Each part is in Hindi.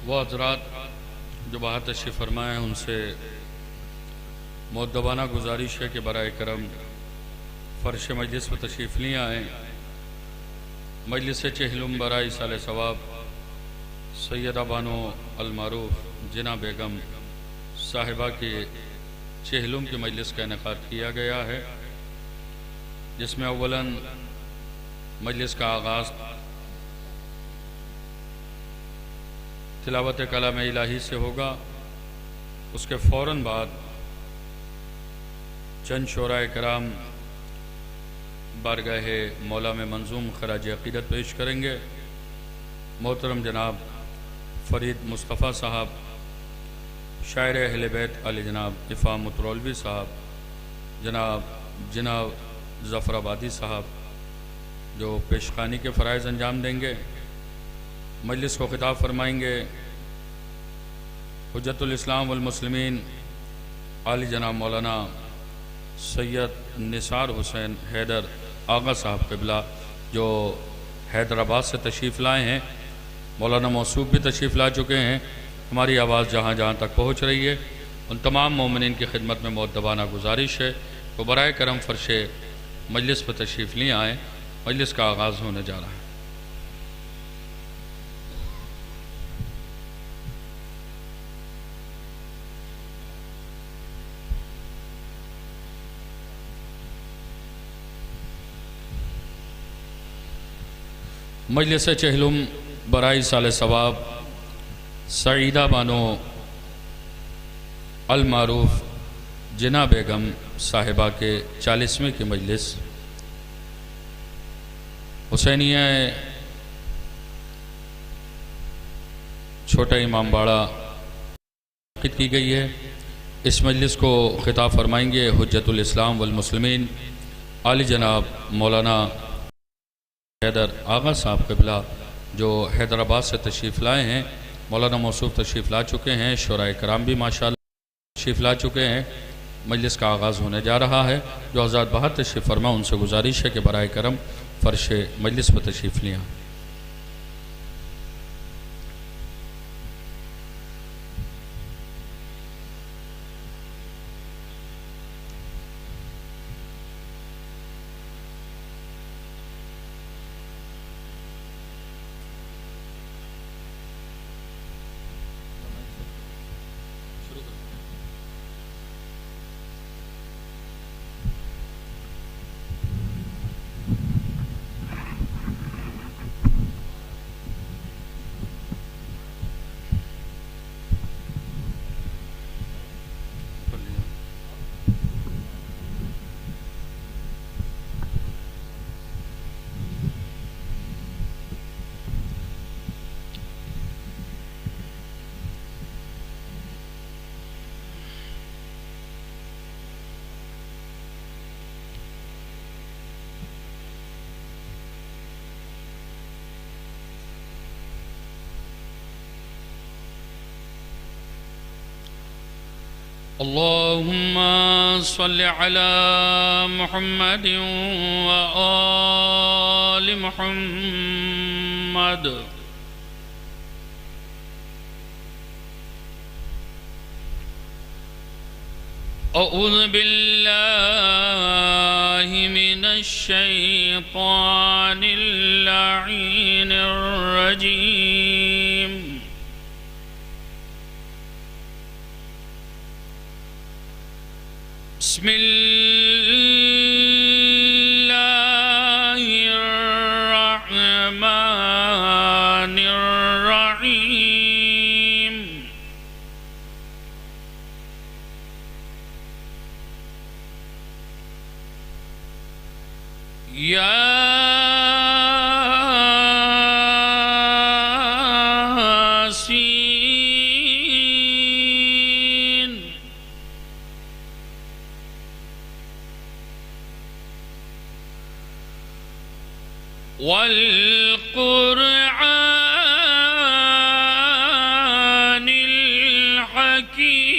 वो हज़रात जो बाहर तशरीफ़ फरमाए हैं उनसे मुअद्दबाना गुजारिश है कि बराए करम फ़र्श मजलिस पर तशरीफ़ नहीं आएँ। मजलिस चहलुम बराए साल सवाब सैयदा बानो अलमारूफ जिना बेगम साहिबा के चहलुम की मजलिस का इनेकाद किया गया है, जिसमें अव्वलन मजलिस का आगाज़ तिलावत कलाम इलाही से होगा। उसके फ़ौरन बाद चंद शोराए कराम बारगाह मौला में मंजूम खराज अक़ीदत पेश करेंगे। मोहतरम जनाब फ़रीद मुस्तफ़ा साहब, शायर अहले बैत आले जनाब इफ़ाम मुतरौलवी साहब, जनाब ज़फ़राबादी साहब जो पेशखानी के फ़राइज़ अंजाम देंगे। मजलिस को ख़िताब फरमाएंगे हुज्जतुल इस्लाम वल मुस्लिमीन आली जनाब मौलाना सैयद निसार हुसैन हैदर आगा साहब क़िबला, जो हैदराबाद से तशरीफ़ लाए हैं। मौलाना मौसूफ़ भी तशरीफ़ ला चुके हैं। हमारी आवाज़ जहाँ जहाँ तक पहुँच रही है, उन तमाम मोमिनीन की खिदमत में मुअद्दबाना गुजारिश है तो बराए करम फ़र्श मजलिस पर तशरीफ़ नहीं आए। मजलिस का आगाज़ होने जा रहा है। मजलिस चहलुम बराई साल सवाब सईदा बानो अलमारूफ जिना बेगम साहिबा के 40वें की मजलिस हुसैनिया छोटा इमाम बाड़ा की गई है। इस मजलिस को ख़िताब फरमाएंगे हुज्जतुल इस्लाम वल मुस्लिमीन आली जनाब मौलाना हैदर आगा साहब क़िबला, जो हैदराबाद से तशरीफ़ लाए हैं। मौलाना मौसूफ़ तशरीफ़ ला चुके हैं। शोराए कराम भी माशाअल्लाह तशरीफ़ ला चुके हैं। मजलिस का आगाज़ होने जा रहा है। जो हज़रात बाहर तशरीफ़ फरमा उनसे गुजारिश है कि बराए करम फ़र्श मजलिस पर तशरीफ़ लिया। अल्लाहुम्मा सल्लि अला मुहम्मद व आलि मुहम्मद। अऊज़ु बिल्लाहि मिनश शैतानिर लईनिर रजीम। बिस्मिल्लाहिर्रहमानिर्रहीम। यासीन वल क़ुरआनिल हकीम।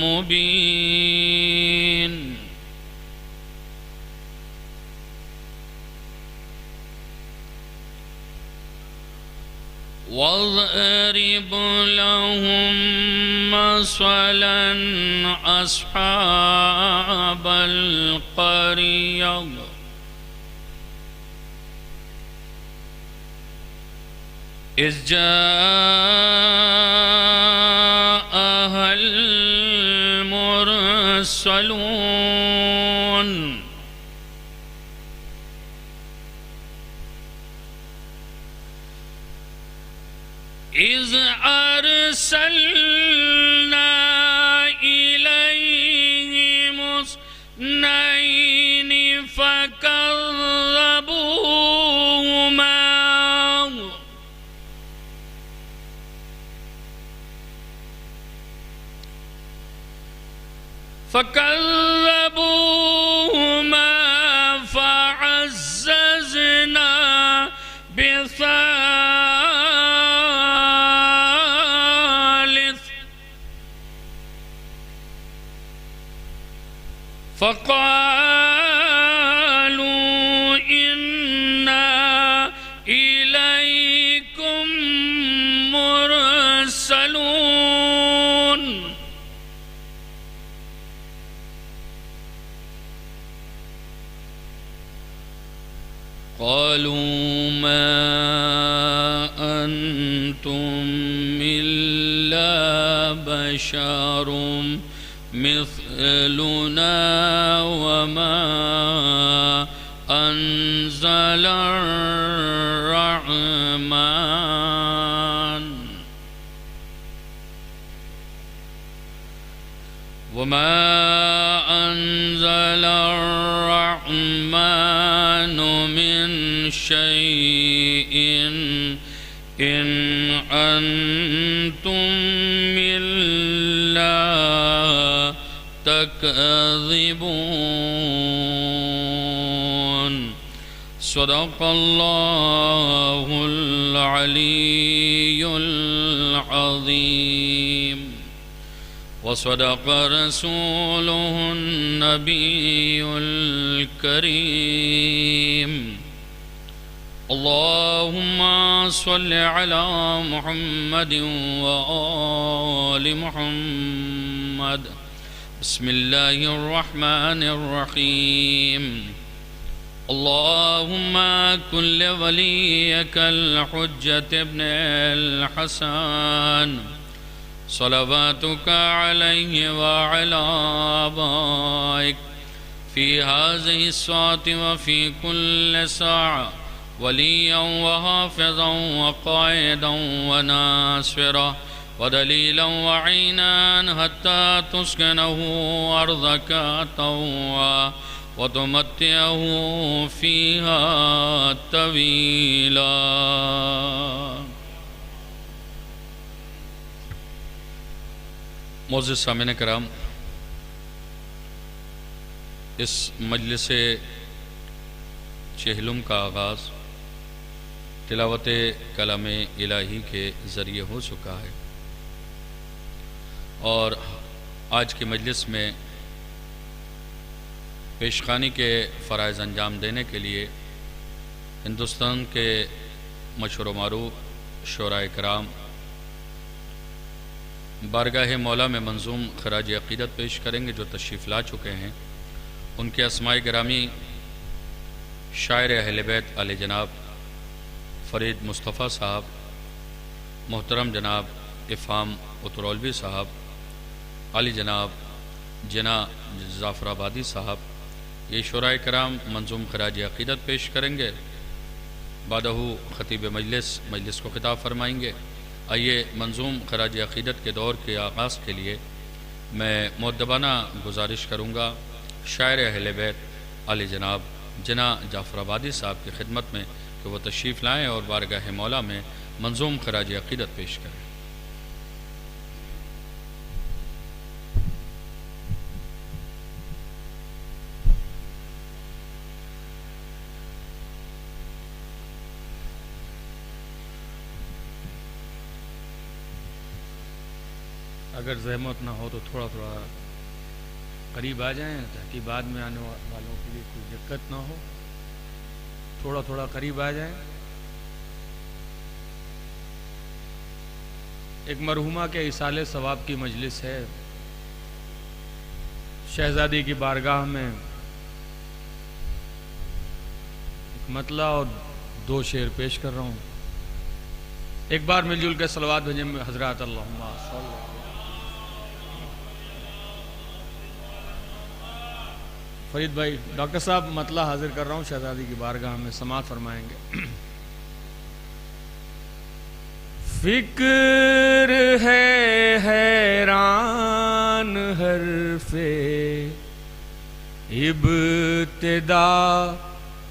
मुबीन। वज़रिब लहुम मसलन अस्हाबल क़रिया इज़ जाअहल मुरसलून। इज़ अरसलना इलैहिम इस्नैनि फ़कज़्ज़बूहुमा फ़अज़्ज़ज़ना बिसालिस फ़क़ालू इन्ना इलैकुम मुरसलून। क़ालू मा अंतुम इल्ला बशरुम मिस्लुना वमा अंज़लर रहमान वमा अंज़लर रहमान मिन शैइन इन अंतुम इल्ला तकज़िबून। सदक़ल्लाहुल अलीयुल अज़ीम व सदक़ रसूलुहुन नबियुल करीम। अल्लाहुम्मा सल्लि अला मुहम्मद व आलि मुहम्मद। बिस्मिल्लाहिर रहमानिर रहीम। अल्लाहुम्मा कुल्ल वलियकल हुज्जत इब्नुल हसन सलवातुका अलैहि व अला आबाइक फ़ी हाज़िहि स्साअति व फ़ी कुल्लि साअ वलिय्यन व हाफ़िज़न व क़ाइदन व नासिरन व दलीलन व ईनान हत्ता तुस्किनहु अर्ज़क तौआ व तुमत्तिअहु फ़ीहा तवीला। मोअज़्ज़िज़ सामिन कराम, इस मजलिस चहलुम का आगाज़ तिलावत कलाम इलाही के ज़रिए हो चुका है और आज की मजलिस में पेशखानी के फ़राइज़ अंजाम देने के लिए हिंदुस्तान के मशहूर मारूफ शोराए कराम बारगाह मौला में मंजूम खराज अक़ीदत पेश करेंगे जो तशरीफ़ ला चुके हैं। उनके अस्माए गिरामी शायर अहले बैत आले जनाब फ़रीद मुस्तफ़ा साहब, मोहतरम जनाब इफ़ाम उतरौलवी साहब, आली जनाब जना ज़ाफ़राबादी साहब, ये शुराए कराम मंजूम खराज अक़ीदत पेश करेंगे। बादहू ख़तीब मजलिस को खिताब फरमाएंगे। आइए मंजूम खराज अक़ीदत के दौर के आगाज़ के लिए मैं मुअद्दबाना गुजारिश करूँगा शायर अहले बैत आले जनाब जना जाफ़राबादी साहब की खिदमत में कि वो तशरीफ़ लाएँ और बारगाह मौला में मंजूम खराज अक़ीदत पेश करें। अगर जहमत ना हो तो थोड़ा थोड़ा करीब आ जाएं ताकि बाद में आने वालों के लिए कोई दिक्कत ना हो। थोड़ा थोड़ा करीब आ जाएं। एक मरहुमा के इसाले सवाब की मजलिस है। शहजादी की बारगाह में एक मतला और 2 शेर पेश कर रहा हूँ। एक बार मिलजुल के सलवात भेजें हजरत अल्लाहुम्मा सल्लल्लाहु। फरीद भाई, डॉक्टर साहब मतला हाजिर कर रहा हूँ शहजादी की बारगाह में, समाअत फरमाएंगे। फिक्र है हैरान हरफे इब्तिदा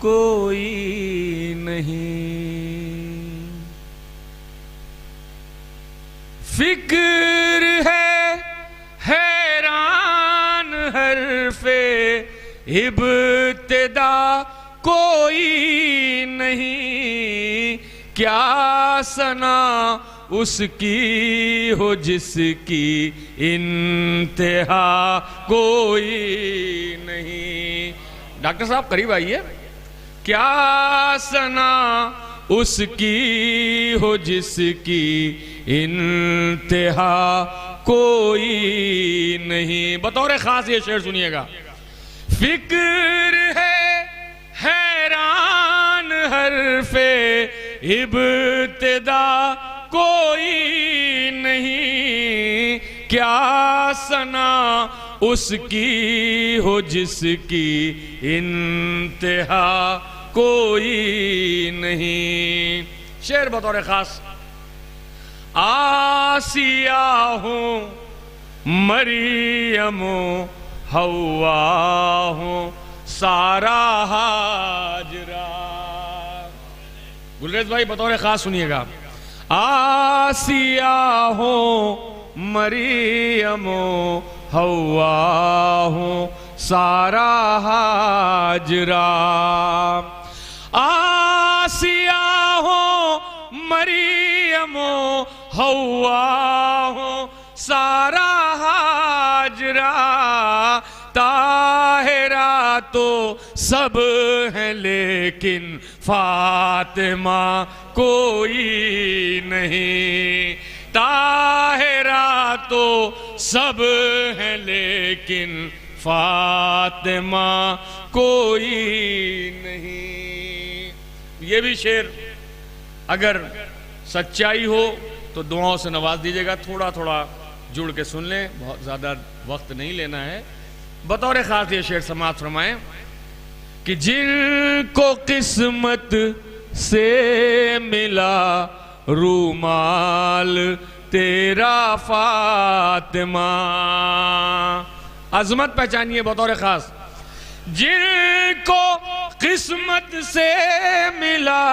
कोई नहीं, फिक्र है हैरान हरफे इब्तिदा कोई नहीं, क्या सना उसकी हो जिसकी इंतहा कोई नहीं। डॉक्टर साहब करीब आइए। क्या सना उसकी हो जिसकी इंतहा कोई नहीं। बतौर खास ये शेर सुनिएगा। फिक्र है हैरान हरफे इब्तिदा कोई नहीं, क्या सना उसकी हो जिसकी इंतहा कोई नहीं। शेर बतौर खास। आसिया हूं मरियमो हवा हूं सारा हाजरा। गुलरेज भाई बतौर खास सुनिएगा। आसिया हो मरियमो हवा हो सारा हाजरा। आसिया हो मरियमो हवा हो सारा हाजरा। ताहिरा तो सब है लेकिन फातिमा कोई नहीं। ताहिरा तो सब है लेकिन फातिमा कोई नहीं। ये भी शेर अगर सच्चाई हो तो दुआओं से नवाज दीजिएगा। थोड़ा थोड़ा जुड़ के सुन लें, बहुत ज़्यादा वक्त नहीं लेना है। बतौर खास ये शेर समाअत फरमाएं कि जिनको किस्मत से मिला रूमाल तेरा फातिमा। अजमत पहचानिए बतौर खास। जिनको किस्मत से मिला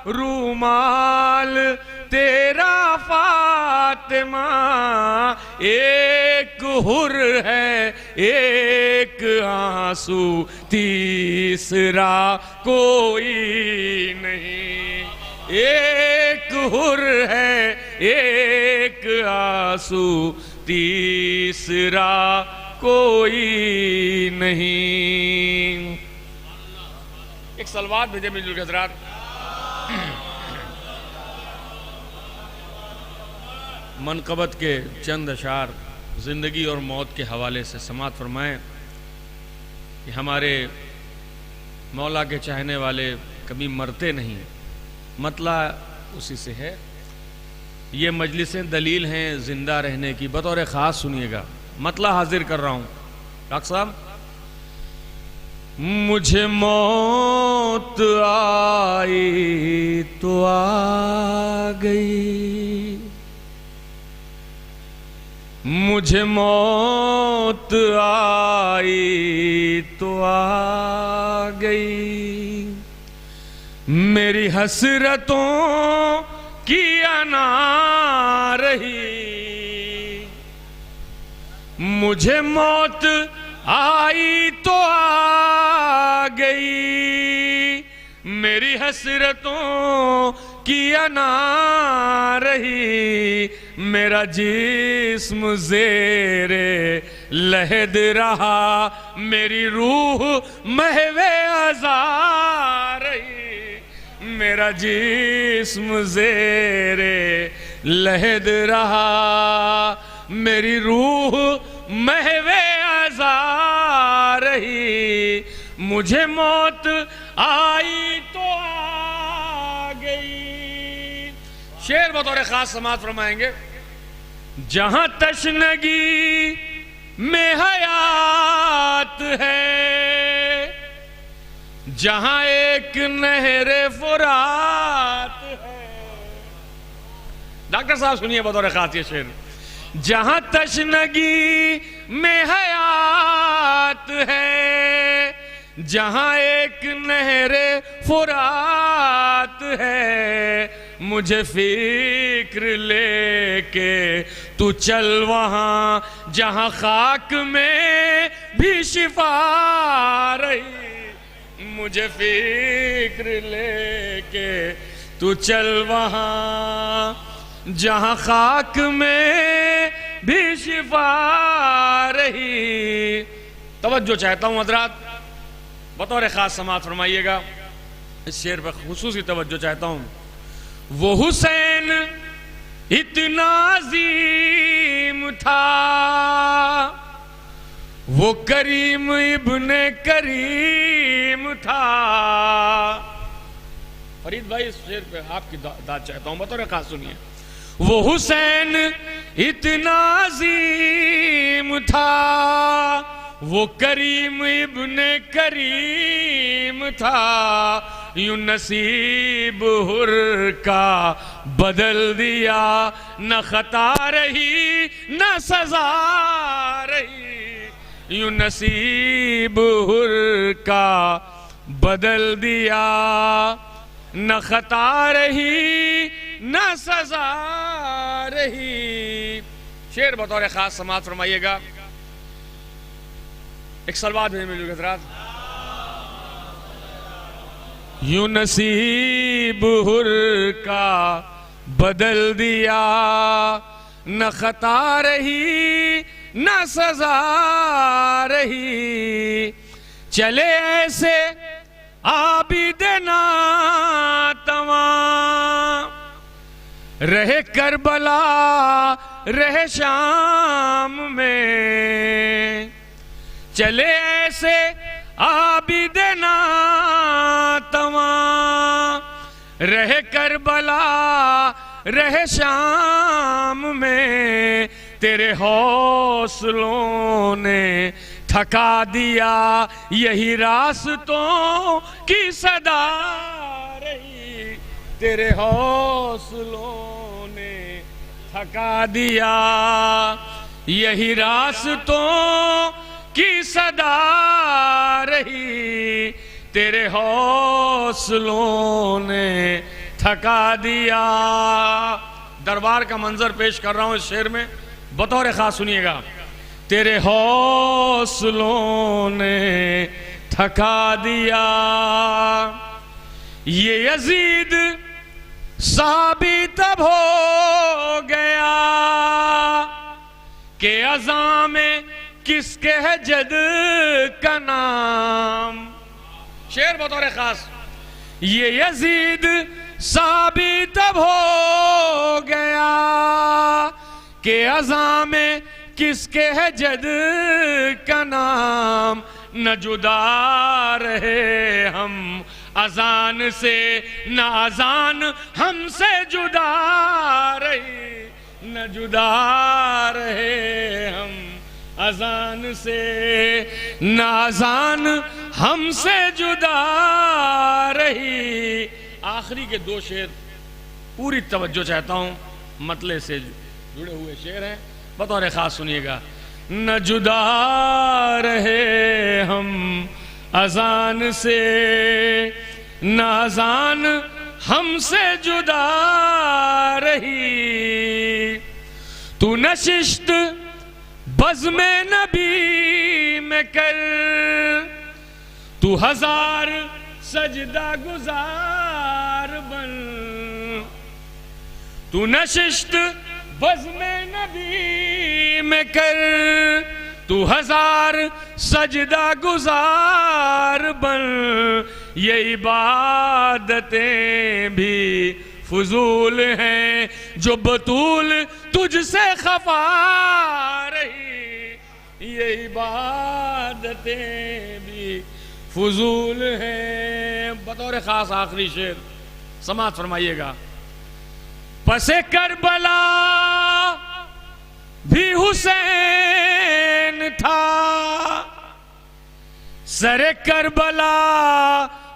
रूमाल तेरा फातिमा। एक हुर है एक आंसू तीसरा कोई नहीं। एक हुर है एक आंसू तीसरा कोई नहीं। एक सलवात भेजे मिलजुल के हज़रात। मनकबत के चंद अशार ज़िंदगी और मौत के हवाले से समाअत फरमाएं कि हमारे मौला के चाहने वाले कभी मरते नहीं, मतला उसी से है। ये मजलिसें दलील हैं ज़िंदा रहने की। बतौर ख़ास सुनिएगा, मतला हाजिर कर रहा हूँ। डॉक्टर साहब, मुझे मौत आई तो आ गई, मुझे मौत आई तो आ गई। मेरी हसरतों की अना रही। मुझे मौत आई तो आ गई, मेरी हसरतों की अना रही, मेरा जिस्म ज़ेरे लहद रहा, मेरी रूह महवे अज़ा रही, मेरा जिस्म ज़ेरे लहद रहा, मेरी रूह महवे अज़ा रही, मुझे मौत आई तो आ गई। शेर बतौर खास समात फरमाएंगे, जहां तशनगी में हयात है, जहां एक नहरे फुरात है। डॉक्टर साहब सुनिए बतौर खास ये शेर, जहां तशनगी में हयात है, जहां एक नहरे फुरात है, मुझे फिक्र लेके तू चल वहां जहां खाक में भी शिफा रही, मुझे फिक्र लेके तू चल वहां जहां खाक में भी शिफा रही। तवज्जो चाहता हूं हज़रात, बतौर खास समात फरमाइएगा, इस शेर पर खुसूसी तवज्जो चाहता हूं। वो हुसैन इतना अजीम था, वो करीम इब्ने करीम था। फरीद भाई इस शेर पे आपकी दाद चाहता हूं, बतौर खास सुनिए। वो हुसैन इतना अजीम था, वो करीम इब्ने करीम था, यूं नसीब हुर का बदल दिया, न खता रही न सजा रही, यूं नसीब हुर का बदल दिया, न खता रही न सजा रही। शेर बतौर खास समात फरमाइएगा। एक सलवात भेज मिलूंगा हज़रात। यूं नसीब हुर का बदल दिया, न खता रही न सजा रही, चले ऐसे आबिदना तमाम, रहे करबला रहे शाम में, चले ऐसे आबिदना तमाम, रहे करबला रहे शाम में, तेरे हौसलों ने थका दिया, यही रास्तों की सदा रही, तेरे हौसलों ने थका दिया, यही रास्तों की सदा रही, तेरे हौसलों ने थका दिया। दरबार का मंजर पेश कर रहा हूं इस शेर में, बतौर खास सुनिएगा। तेरे हौसलों ने थका दिया, ये यजीद साबित अब हो गया कि अज़ा में किसके है जद का नाम। शेर बतौर खास, ये यजीद साबित अब हो गया कि अज़ा में किसके है जद का नाम, न जुदा रहे हम अजान से, न अजान हमसे जुदा रही, न जुदा रहे हम अजान से, न अजान हमसे जुदा रही। आखिरी के दो शेर पूरी तवज्जो चाहता हूं, मतले से जुड़े हुए शेर हैं, बतौर खास सुनिएगा। न जुदा रहे हम अजान से, न अजान हमसे जुदा रही, तू नशिस्त बज़्म नबी में कर, तू हजार सजदा गुजार बन, तू नशिस्त बज़्म नबी में कर, तू हजार सजदा गुजार बन, ये इबादतें भी फजूल हैं जो बतूल तुझसे खफा रही, ये इबादतें भी फजूल हैं। बतौर खास आखिरी शेर समाअत फरमाइएगा। पसे करबला भी हुसैन था, सरे करबला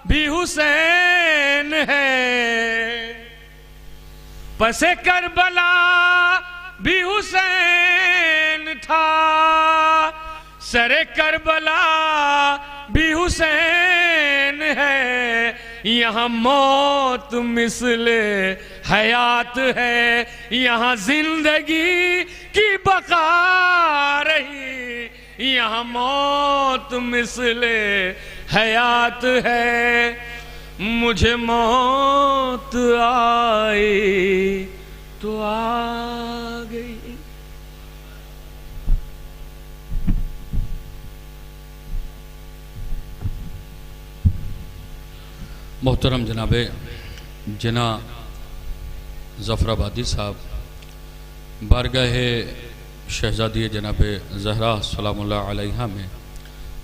भी हुसैन है, पसे करबला भी हुसैन था, सरे करबला भी हुसैन है, यहाँ मौत मिसले हयात है, यहाँ जिंदगी की बका रही, यहाँ मौत मिसले हयात है, मुझे मौत आई तो आ गई। मोहतरम जनाब जना ज़फ़राबादी साहब बारगाह शहज़ादी जनाब ज़हरा सलामुल्लाह अलैहा में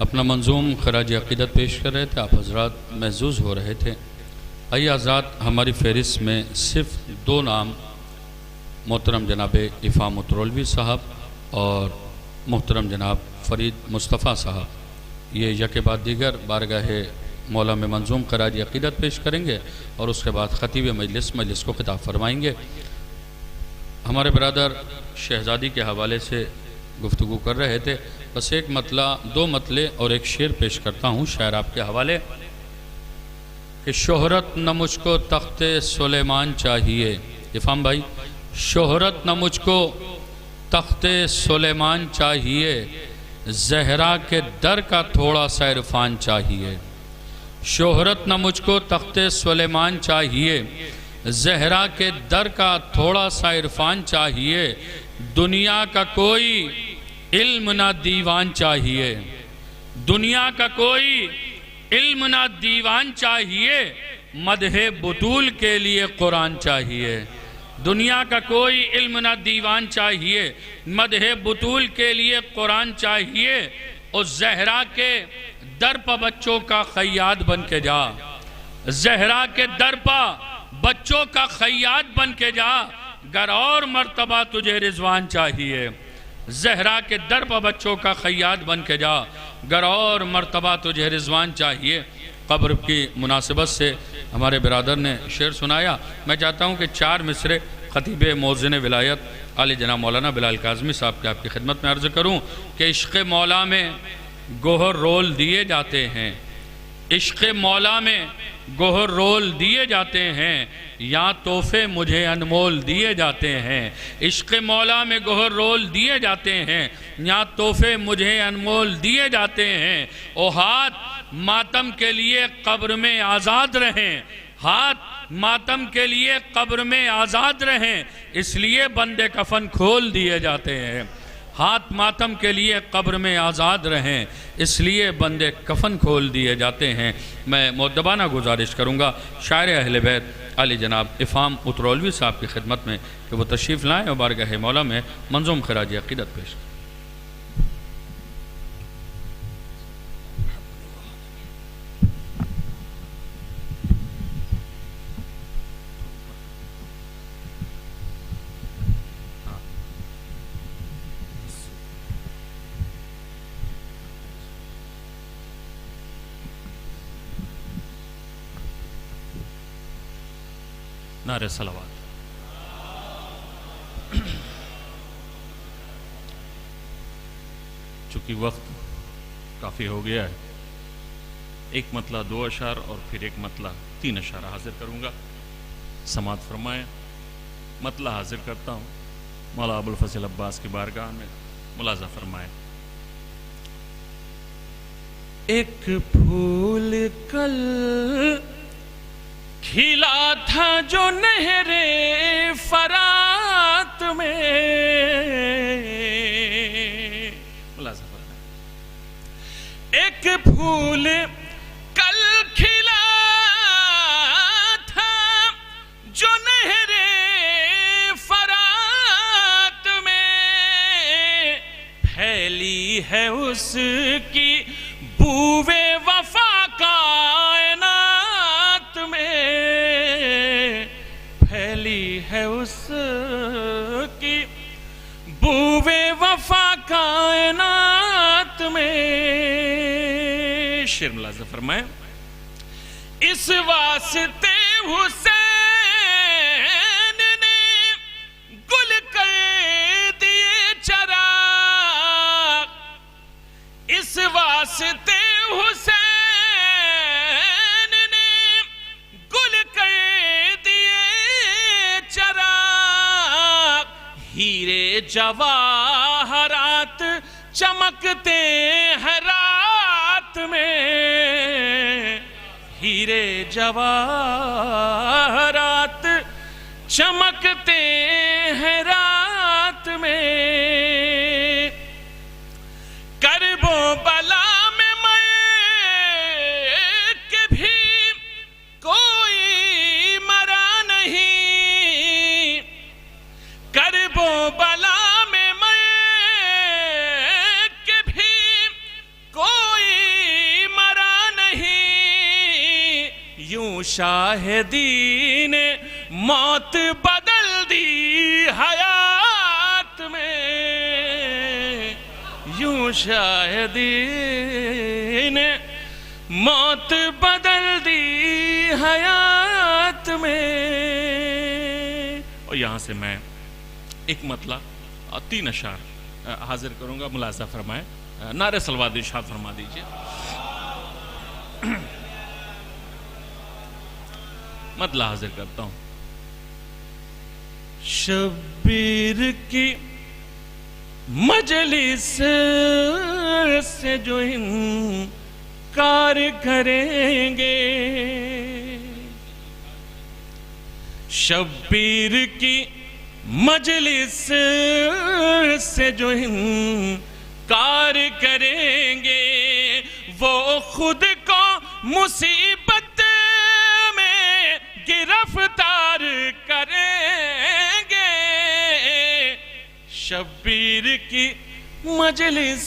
अपना मंजूम खराज अक़ीदत पेश कर रहे थे। आप हज़रात महज़ूज़ हो रहे थे। आइए हज़रात, हमारी फ़हरिस्त में सिर्फ़ दो नाम मोहतरम जनाब इफ़ाम उतरौलवी साहब और मोहतरम जनाब फ़रीद मुस्तफ़ा साहब, ये यके बाद दीगर बारगाह मौला में मंजूम खराज अक़ीदत पेश करेंगे और उसके बाद ख़तीब मजलिस को खिताब फरमाएंगे। हमारे बरादर शहज़ादी के हवाले से गुफ्तगू कर रहे थे। बस एक मतला, दो मतले और एक शेर पेश करता हूँ शायर आपके हवाले कि शोहरत न मुझको तख्ते सुलेमान चाहिए। इफ़ाम भाई, शोहरत न मुझको तख्ते सुलेमान चाहिए, ज़हरा के दर का थोड़ा सा इरफान चाहिए। शोहरत न मुझको तख्ते सुलेमान चाहिए, ज़हरा के दर का थोड़ा सा इरफान चाहिए, दुनिया का कोई इल्म ना दीवान चाहिए, दुनिया का कोई इल्म ना दीवान चाहिए, मदहे बुतूल के लिए कुरान चाहिए। दुनिया का कोई इल्म ना दीवान चाहिए, मदहे बुतूल के लिए कुरान चाहिए, और ज़हरा के दर पर बच्चों का खैयाद बन के जा, ज़हरा के दर पर बच्चों का खैयाद बन के जा, गर और मर्तबा तुझे रिजवान चाहिए। ज़हरा के दर पर बच्चों का खैयाद बन के जा, गर और मर्तबा तुझे रिजवान चाहिए। कब्र की मुनासिबत से हमारे बिरादर ने शेर सुनाया। मैं चाहता हूँ कि चार मिसरे ख़तीब मौज़िन विलायत आली जनाब मौलाना बिलाल काज़मी साहब के आपकी खिदमत में अर्ज़ करूँ कि इश्क़ मौला में गोहर रोल दिए जाते हैं, इश्क़ मौला में गोहर रोल दिए जाते हैं, या तोहफे मुझे अनमोल दिए जाते हैं। इश्क़ मौला में गोहर रोल दिए जाते हैं, या तोहफे मुझे अनमोल दिए जाते हैं। ओ हाथ मातम के लिए कब्र में आज़ाद रहें, हाथ मातम के लिए कब्र में आज़ाद रहें, इसलिए बंदे कफन खोल दिए जाते हैं। हाथ मातम के लिए कब्र में आज़ाद रहें, इसलिए बंदे कफन खोल दिए जाते हैं। मैं मुअद्दबाना गुजारिश करूँगा शायर अहले बैत आली जनाब इफ़ाम उतरौलवी साहब की खिदमत में कि वो तशरीफ़ लाएँ और बारगाह मौला में मंजूम खराज अक़ीदत पेश करें। नारे सलावत। चूँकि वक्त काफ़ी हो गया है, एक मतला 2 अशार और फिर एक मतला 3 अशार हाजिर करूँगा। समात फरमाएँ। मतला हाजिर करता हूँ मौला अबुल फज़ल अब्बास की बारगाह में, मुलाज़ा फरमाएँ। एक फूल कल खिला था जो नहरे फरा फूल कल खिला था जो नहरे फरात में, फैली है उसकी बूवे वफा कायनात में, फैली है उसकी बूवे वफा कायनात में। शेर मुलाज़ा फरमाए, इस वास्ते हुसैन ने गुल कर दिए चराग, इस वास्ते हुसैन ने गुल कर दिए चराग, हीरे जवाहरात चमकते हैं रात में, हीरे जवाहरात चमकते हैं रात में। करबो बला में मर के भी कोई मरा नहीं, करबो बला में मर के भी कोई मरा नहीं, यूं शाहिदी ने मौत बदल दी हयात में, यूं शाहिदी ने मौत बदल दी हयात में। और यहां से मैं एक मतला और 3 अशार हाजिर करूंगा, मुलाज़ा फरमाए, नारे सलवात इरशाद फरमा दीजिए। मतला हाजिर करता हूं। शब्बीर की मजलिस से जो इनकार करेंगे, शब्बीर की मजलिस से जो इनकार करेंगे, वो खुद को मुसीबत में गिरफ्तार करेंगे, शब्बीर की मजलिस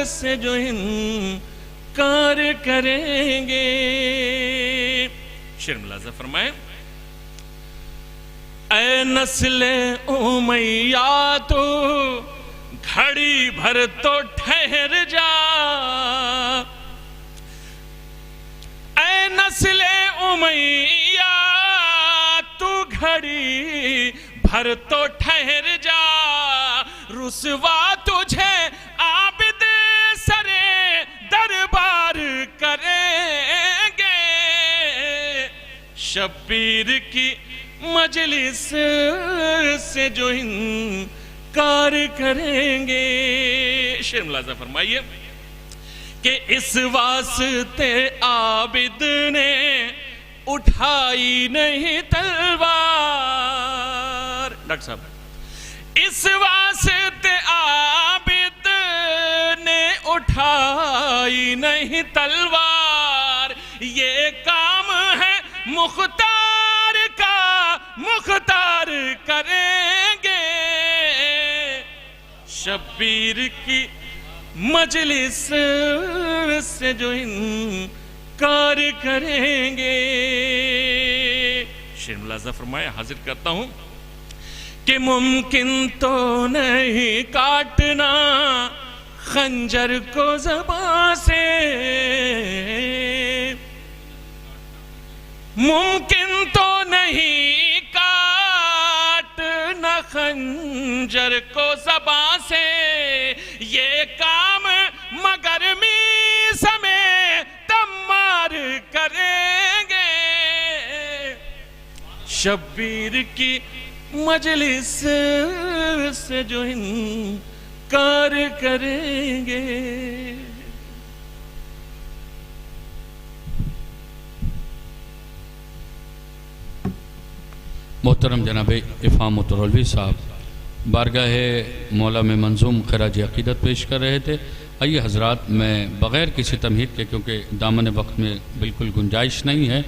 से जो इनकार करेंगे। शेर मुलाज़ा फरमाए, ऐ नस्ले उमैया तो घड़ी भर तो ठहर जा, ऐ नस्ले उमैया तू घड़ी भर तो ठहर जा, रुसवा तुझे आबिद सरे दरबार करेंगे, शब्बीर की मजलिस से जो इनकार करेंगे। शेर मुलाज़ा फरमाइए कि इस वास्ते आबिद ने उठाई नहीं तलवार, डॉक्टर साहब, इस वास्ते आबिद ने उठाई नहीं तलवार, ये काम है मुख्तार का, मुख्तार करेंगे, शब्बीर की मजलिस से जो इनकार करेंगे। शेर मुलाज़ा फरमाया, हाजिर करता हूं कि मुमकिन तो नहीं काटना खंजर को ज़बां से, मुमकिन तो नहीं काटना खंजर को ज़बां से, ये काम मगर मीस में तम्मार करेंगे, शब्बीर की मजलिस से जो इनकार करेंगे। मोहतरम जनाब इफ़ामतुल-उलवी साहब बारगाह मौला में मंजूम खराज अक़ीदत पेश कर रहे थे। आइए हजरात, मैं बग़ैर किसी तमहीद के, क्योंकि दामन वक्त में बिल्कुल गुंजाइश नहीं है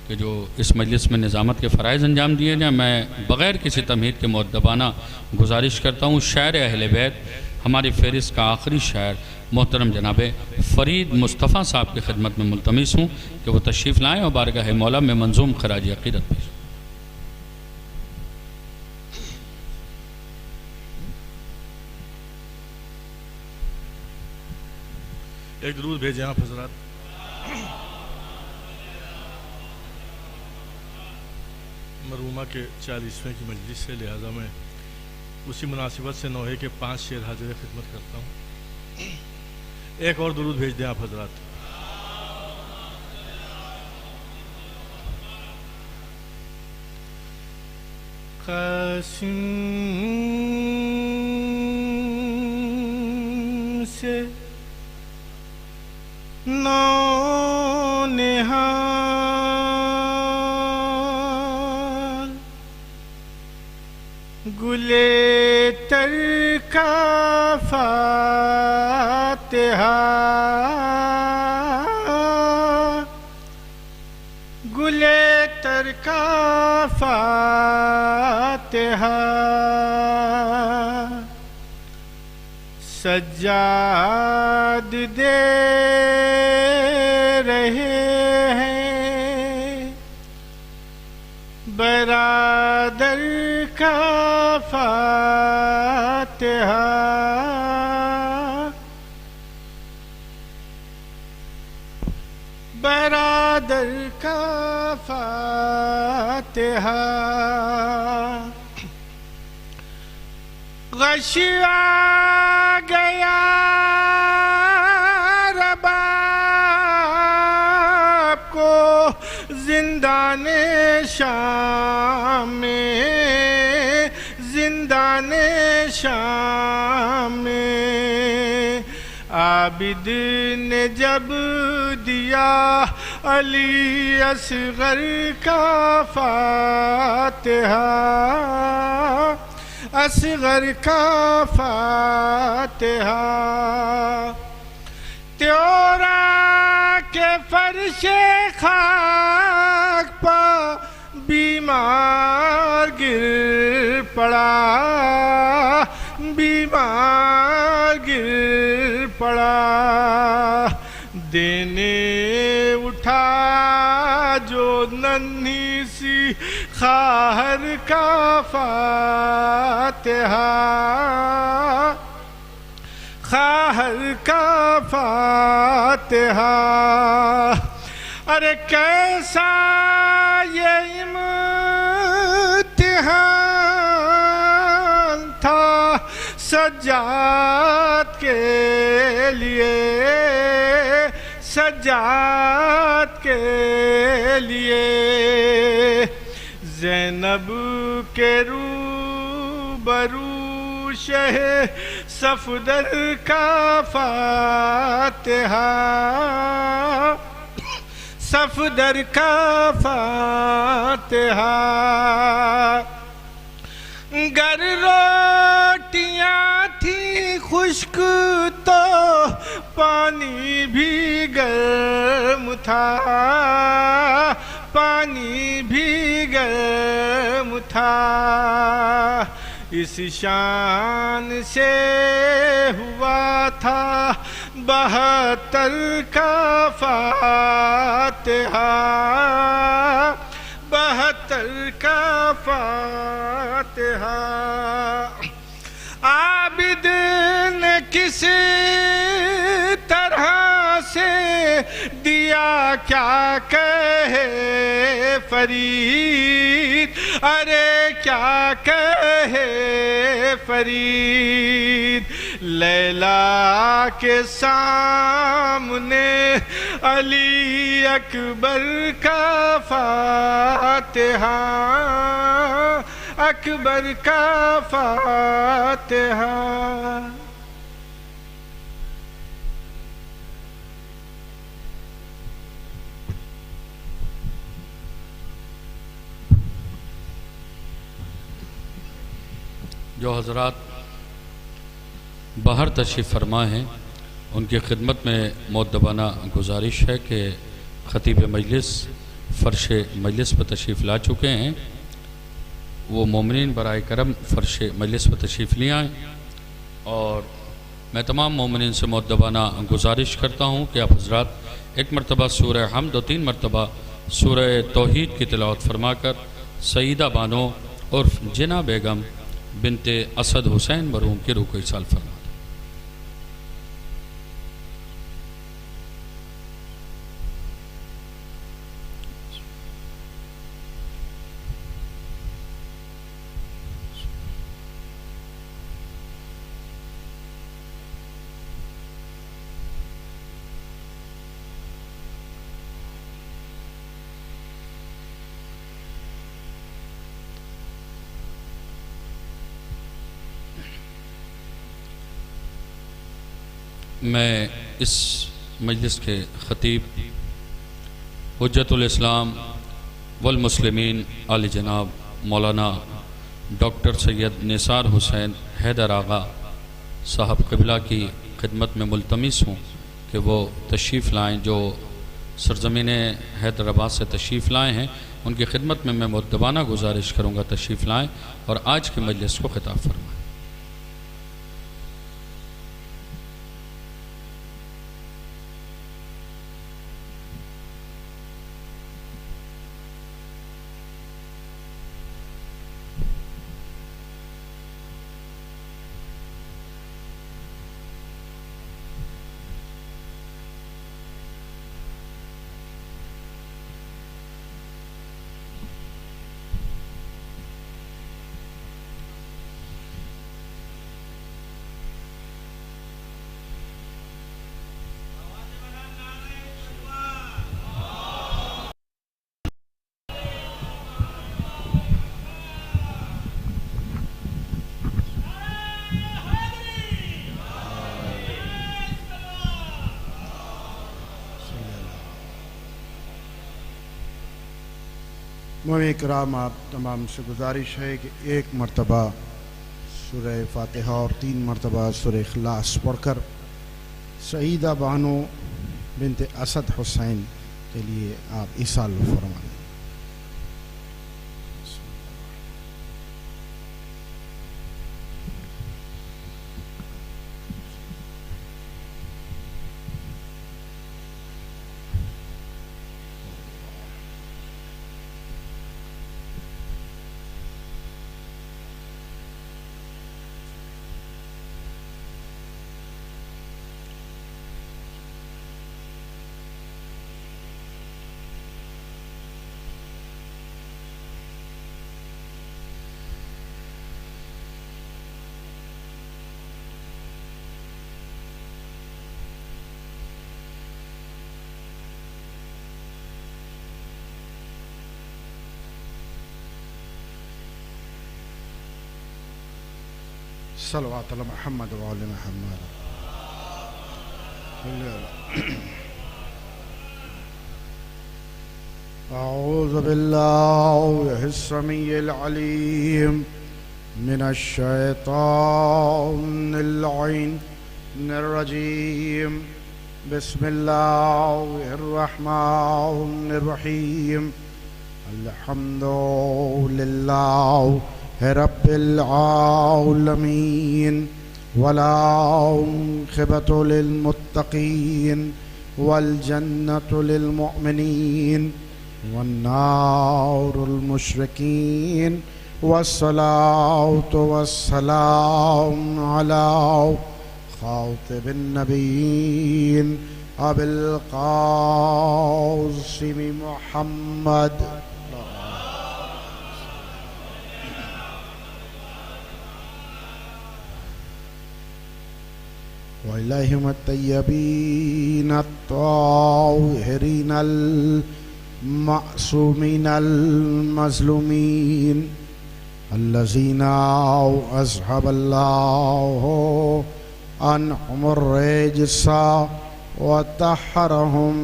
कि जो इस मजलिस में निज़ामत के फ़राइज़ अंजाम दिए जाएँ, मैं बग़ैर किसी तमहीद के मुअद्दबाना गुजारिश करता हूँ शायर अहले बैत, हमारी फ़हरिस्त का आखिरी शायर मोहतरम जनाब फ़रीद मुस्तफ़ा साहब की खिदमत में मुल्तमिस हूँ कि वो तशरीफ़ लाएँ और बारगाह मौला में मंजूम खराज अक़ीदत पेश। एक दुरूद भेजें आप हज़रात। मरहूमा के 40वें की मजलिस से, लिहाजा मैं उसी मुनासिबत से नोहे के 5 शेर हाजिर खिदमत करता हूँ। एक और दुरूद भेज दें आप हज़रात। कासिम से नौनिहाल गुले तर का फातिहा, गुले तर का फातिहा, सज्जाद दे रहे हैं बरादर का फातिहा, बरादर का फातिहा। गशिया गया रबाब को जिंदाने शाम में, जिंदाने शाम में। आबिद ने जब दिया अली असगर का फातिहा, असगर का फातिहा, त्योरा के फर्शे खाक पा बीमार गिर पड़ा, बीमार गिर पड़ा। देने उठा जो नन्ही सी खाहर का फातिहा, खाहर का फातिहा। अरे कैसा ये इम्तिहान था सज्जाद के लिए, सज्जाद के लिए। ज़ैनब के रूबरू शह सफदर का फातिहा, सफदर का फातिहा। गर रोटियां थी खुश्क तो पानी भी गर्म था, पानी भी गर्म था। इस शान से हुआ था 72 का फातिहा, 72 का फातिहा। आबिद ने किस तरह से दिया क्या कहे फरीद, अरे क्या कहे फरीद। लैला के सामने अली अकबर का फातिहा, अकबर का फातिहा। जो हजरात बाहर तशरीफ़ फरमा हैं उनकी खिदमत में मुअद्दबाना गुजारिश है कि ख़तीब मजलिस फ़र्श मजलिस पर तशरीफ़ ला चुके हैं। वो मोमिनीन बराए करम फ़र्श मजलिस पर तशरीफ़ ले आएँ और मैं तमाम मोमिनीन से मुअद्दबाना गुजारिश करता हूँ कि आप हज़रात एक मरतबा सूरह हम्द और 3 मरतबा सूरह तौहीद की तिलावत फरमाकर सईदा बानो और जिना बेगम बिनते असद हुसैन मरहूम के रूह को इसाल फरमा। मैं इस मजलिस के ख़तीब हुज्जतुल इस्लाम वल मुस्लिमीन आली जनाब मौलाना डॉक्टर सैयद निसार हुसैन हैदर आगा साहब क़िबला की खिदमत में मुल्तमिस हूँ कि वो तशरीफ़ लाएँ। जो सरज़मीन हैदराबाद से तशरीफ़ लाए हैं उनकी खिदमत में मैं मुअद्दबाना गुजारिश करूँगा तशरीफ़ लाएँ और आज के मजलिस को ख़िताब फरमाएँ। मोमिन कराम, आप तमाम से गुजारिश है कि एक मरतबा सूरह फातिहा और 3 मरतबा सूरह इखलास पढ़कर सईदा बानो बिनते असद हुसैन के लिए आप इसाल फरमाएं। सल्लल्लाहु अलैहि मुहम्मद व आले मुहम्मद। अऊज़ु बिल्लाहिस समीइल अलीम मिनश शैतानिर रजीम। बिस्मिल्लाहिर रहमानिर रहीम। अल्हम्दुलिल्लाहि रब्बिल आलमीन वलाक़िबतु लिल मुत्तक़ीन वल जन्नतु लिल मुमिनीन वन्नारुल मुशरिकीन वस्सलातु वस्सलामु अला खातिबिन नबीयीन अबिल क़ासिम मुहम्मद वअलैहिम अत्तय्यबीन अत्ताहिरीन अल-मअसूमीन अल-मज़लूमीन अल्लज़ीना अज़हबल्लाहु अन्हुमुर रिज्सा व तहहरहुम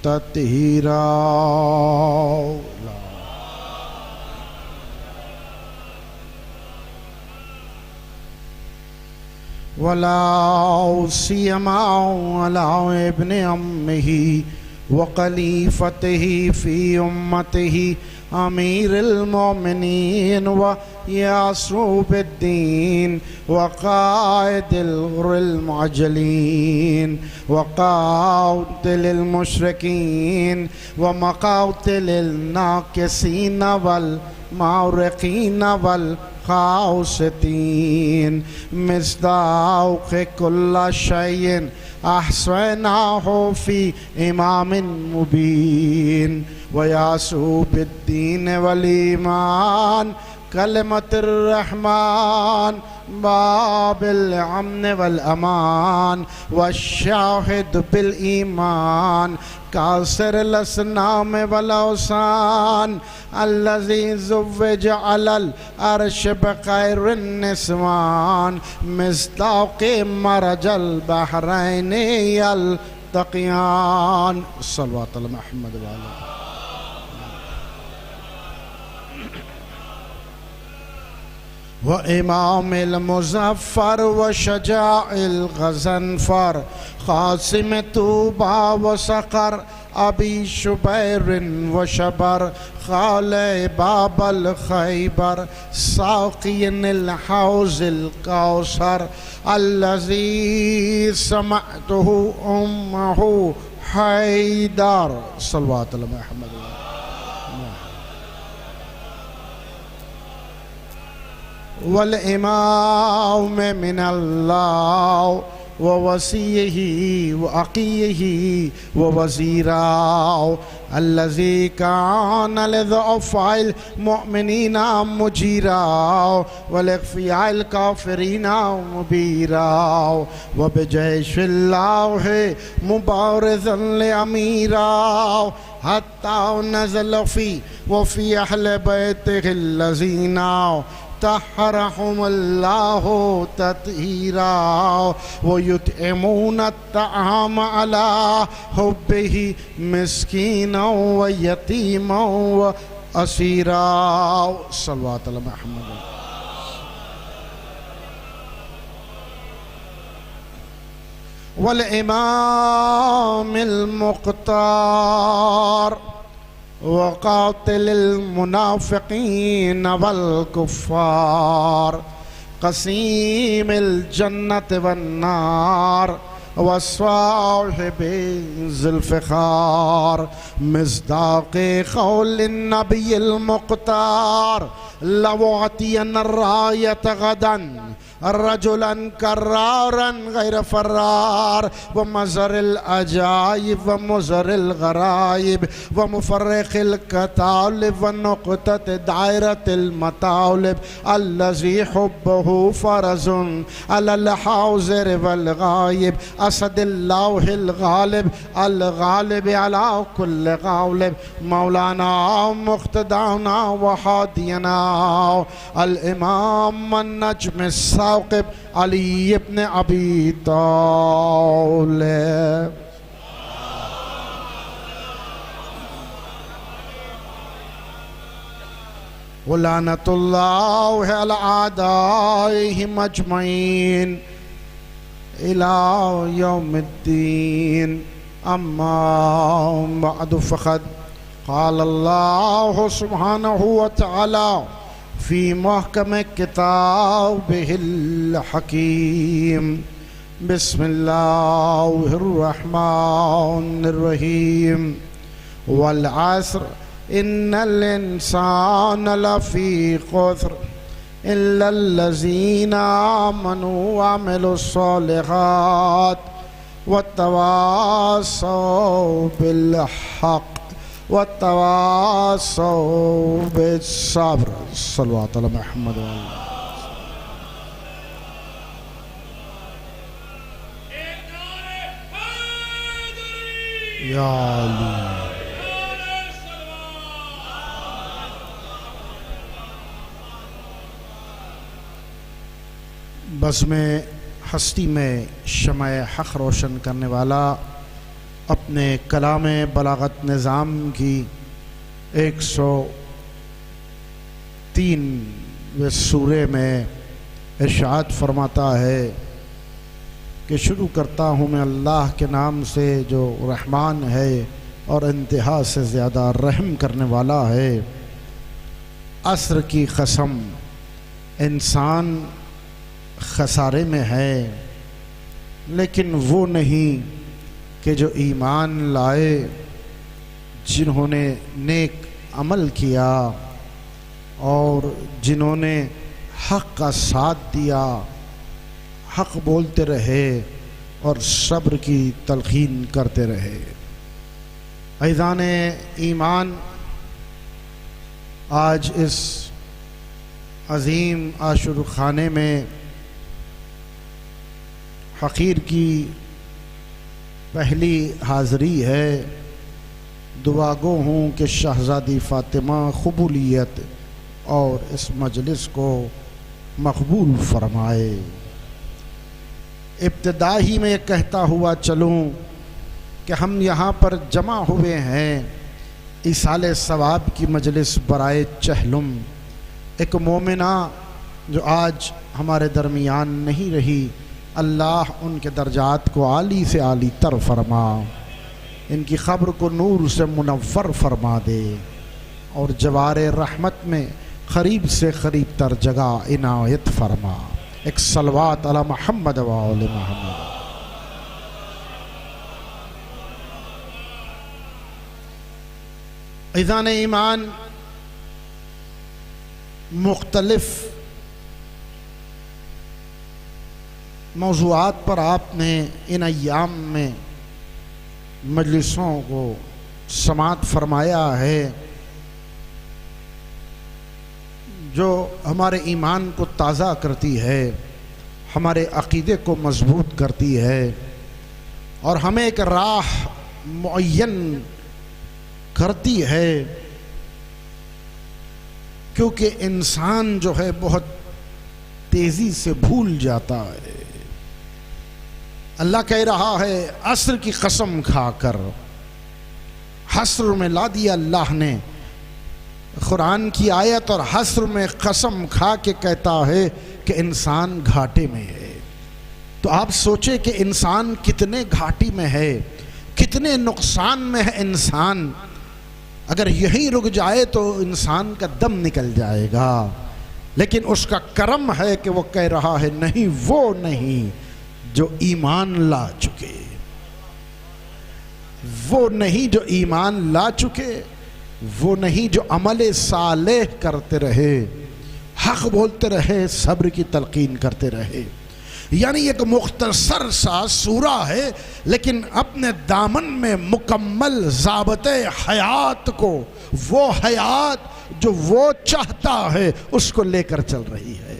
तत्हीरा। वला सियमा अला इब्न अम्मिही व खलीफतिही फ़ी उम्मतिही अमीरुल मोमिनीन व यासूबुद्दीन व क़ाइदुल गुर्रिल मुअज्जलीन व क़ातिलिल मुशरिकीन व मक़ातिलिल नाकिसीन वल मारिकीन वल खाउसतीन मिस्दाक़ कुल्ल शैइन अहसनाहु फ़ी इमामिन मुबीन व यासूबुद्दीन वल ईमान कलमतुर रहमान बाबिल अमन वल अमान व शाहिद बिल ईमान कासर लसनाम वल औसान अल्लज़ी ज़ुव्विज अलल अर्श बखैरिन निस्वान मिस्दाक़ मरजल बहरैन यल्तक़ियान सल्लल्लाहु अलैहि मुहम्मद व आलिहि व इमामिल मुज़फ़्फ़र व शजाइल गज़नफ़र क़ासिम तूबा व सक़र अबी शुबैरिन व शबर ख़ाले बाबल ख़ैबर साक़ियनिल हौज़िल कौसर अल्लज़ी समअतहु उम्महु हैदर सल्लल्लाहु अलैहि मुहम्मद वल इमाम मिनल्लाह व वसीयही व अक़ीयही व वज़ीराह अल्लज़ी कान लिज़ुअफ़ाइल मुअमिनीना मुजीराह व लिग़फ़ियाइल काफ़िरीना मुबीराह व बिजैशिल्लाहि मुबारिज़न लिअमीराह हत्ता नज़ल फ़ी व फ़ी अहल बैतिहिल्लज़ीना तहरहुमुल्लाहु तत्हीरा व युतइमून अत्तआम अला हुब्बिही मिस्कीना व यतीमा व असीरा सल्लल्लाहु अलैहि मुहम्मद वल इमामिल मुख्तार वक़ातिलिल मुनाफ़िक़ीन वल कुफ़्फ़ार क़सीमिल जन्नत वन्नार व साहिबिज़िल फ़िख़ार मिस्दाक़े क़ौलिन नबिय्यिल मुख़्तार लव अतियन रायत गदन रजुलन कर्रारन गैर फर्रार व मज़रिल अजाइब व मुज़रिल गराइब व मुफ़र्रिक़िल कतालिब व नुक़्तत दायरतिल मतालिब अल्लज़ी हुब्बुहु फ़रज़ुन अलल हाज़िर वल गायब असदिल्लाहिल गालिब अल गालिब अला कुल्ल गालिब मौलाना मुक़्तदाना व हादियना अल इमाम अन-नज्म साक़िब अली इब्न अबी तालिब व लानतुल्लाहि अला आदाइहिम अजमईन इला यौमिद्दीन अम्मा बअदु फ़क़द क़ाल अल्लाहु सुब्हानहु व तआला फ़ी महकम किताबिहिल हकीम बिस्मिल्लाहिर्रहमानिर्रहीम वल अस्र इन्नल इंसान लफ़ी ख़ुस्र इल्लल्लज़ीना आमनू व अमिलुस्सॉलिहात वतवासौ बिल हक़ वतवासौ बिस्सब्र सल्लल्लाहु अलैहि मुहम्मद या अली बज़्म हस्ती में शमए हक़ रोशन करने वाला अपने कलाम बलागत निज़ाम की 103वें सूरे में इरशाद फरमाता है कि शुरू करता हूँ मैं अल्लाह के नाम से जो रहमान है और इंतहा से ज़्यादा रहम करने वाला है। असर की कसम, इंसान खसारे में है, लेकिन वो नहीं कि जो ईमान लाए, जिन्होंने नेक अमल किया और जिन्होंने हक़ का साथ दिया, हक़ बोलते रहे और सब्र की तलक़ीन करते रहे। ऐज़ान ईमान, आज इस अज़ीम आशुर खाने में फ़कीर की पहली हाज़री है। दुआ गो हूँ कि शहज़ादी फ़ातिमा क़बूलियत और इस मजलिस को मकबूल फरमाए। इब्तिदा ही में कहता हुआ चलूँ कि हम यहाँ पर जमा हुए हैं इसाले सवाब की मजलिस बराए चहलुम। एक मोमिना जो आज हमारे दरमियान नहीं रही, अल्लाह उनके दर्जात को आली से आली तर फरमा, इनकी ख़ब्र को नूर से मुनव्वर फरमा दे और जवारे रहमत में क़रीब से क़रीब तर जगह इनायत फरमा। एक सलवात अला मोहम्मद व आले मोहम्मद। ऐज़ान ईमान, मुख्तलिफ मौज़ूआत पर आपने इन अय्याम में मजलिसों को समात फरमाया है जो हमारे ईमान को ताज़ा करती है, हमारे अक़ीदे को मजबूत करती है और हमें एक राह मुअय्यन करती है। क्योंकि इंसान जो है बहुत तेज़ी से भूल जाता है। अल्लाह कह रहा है असर की कसम खाकर, हस्र में ला दिया अल्लाह ने कुरान की आयत और हस्र में कसम खा के कहता है कि इंसान घाटे में है। तो आप सोचे कि इंसान कितने घाटी में है, कितने नुकसान में है इंसान। अगर यही रुक जाए तो इंसान का दम निकल जाएगा, लेकिन उसका करम है कि वो कह रहा है नहीं, वो नहीं जो ईमान ला चुके, वो नहीं जो ईमान ला चुके, वो नहीं जो अमल सालेह करते रहे, हक़ बोलते रहे, सब्र की तलक़ीन करते रहे। यानी एक मुख्तसर सा सूरा है, लेकिन अपने दामन में मुकम्मल ज़ाबते हयात को, वो हयात जो वो चाहता है उसको लेकर चल रही है।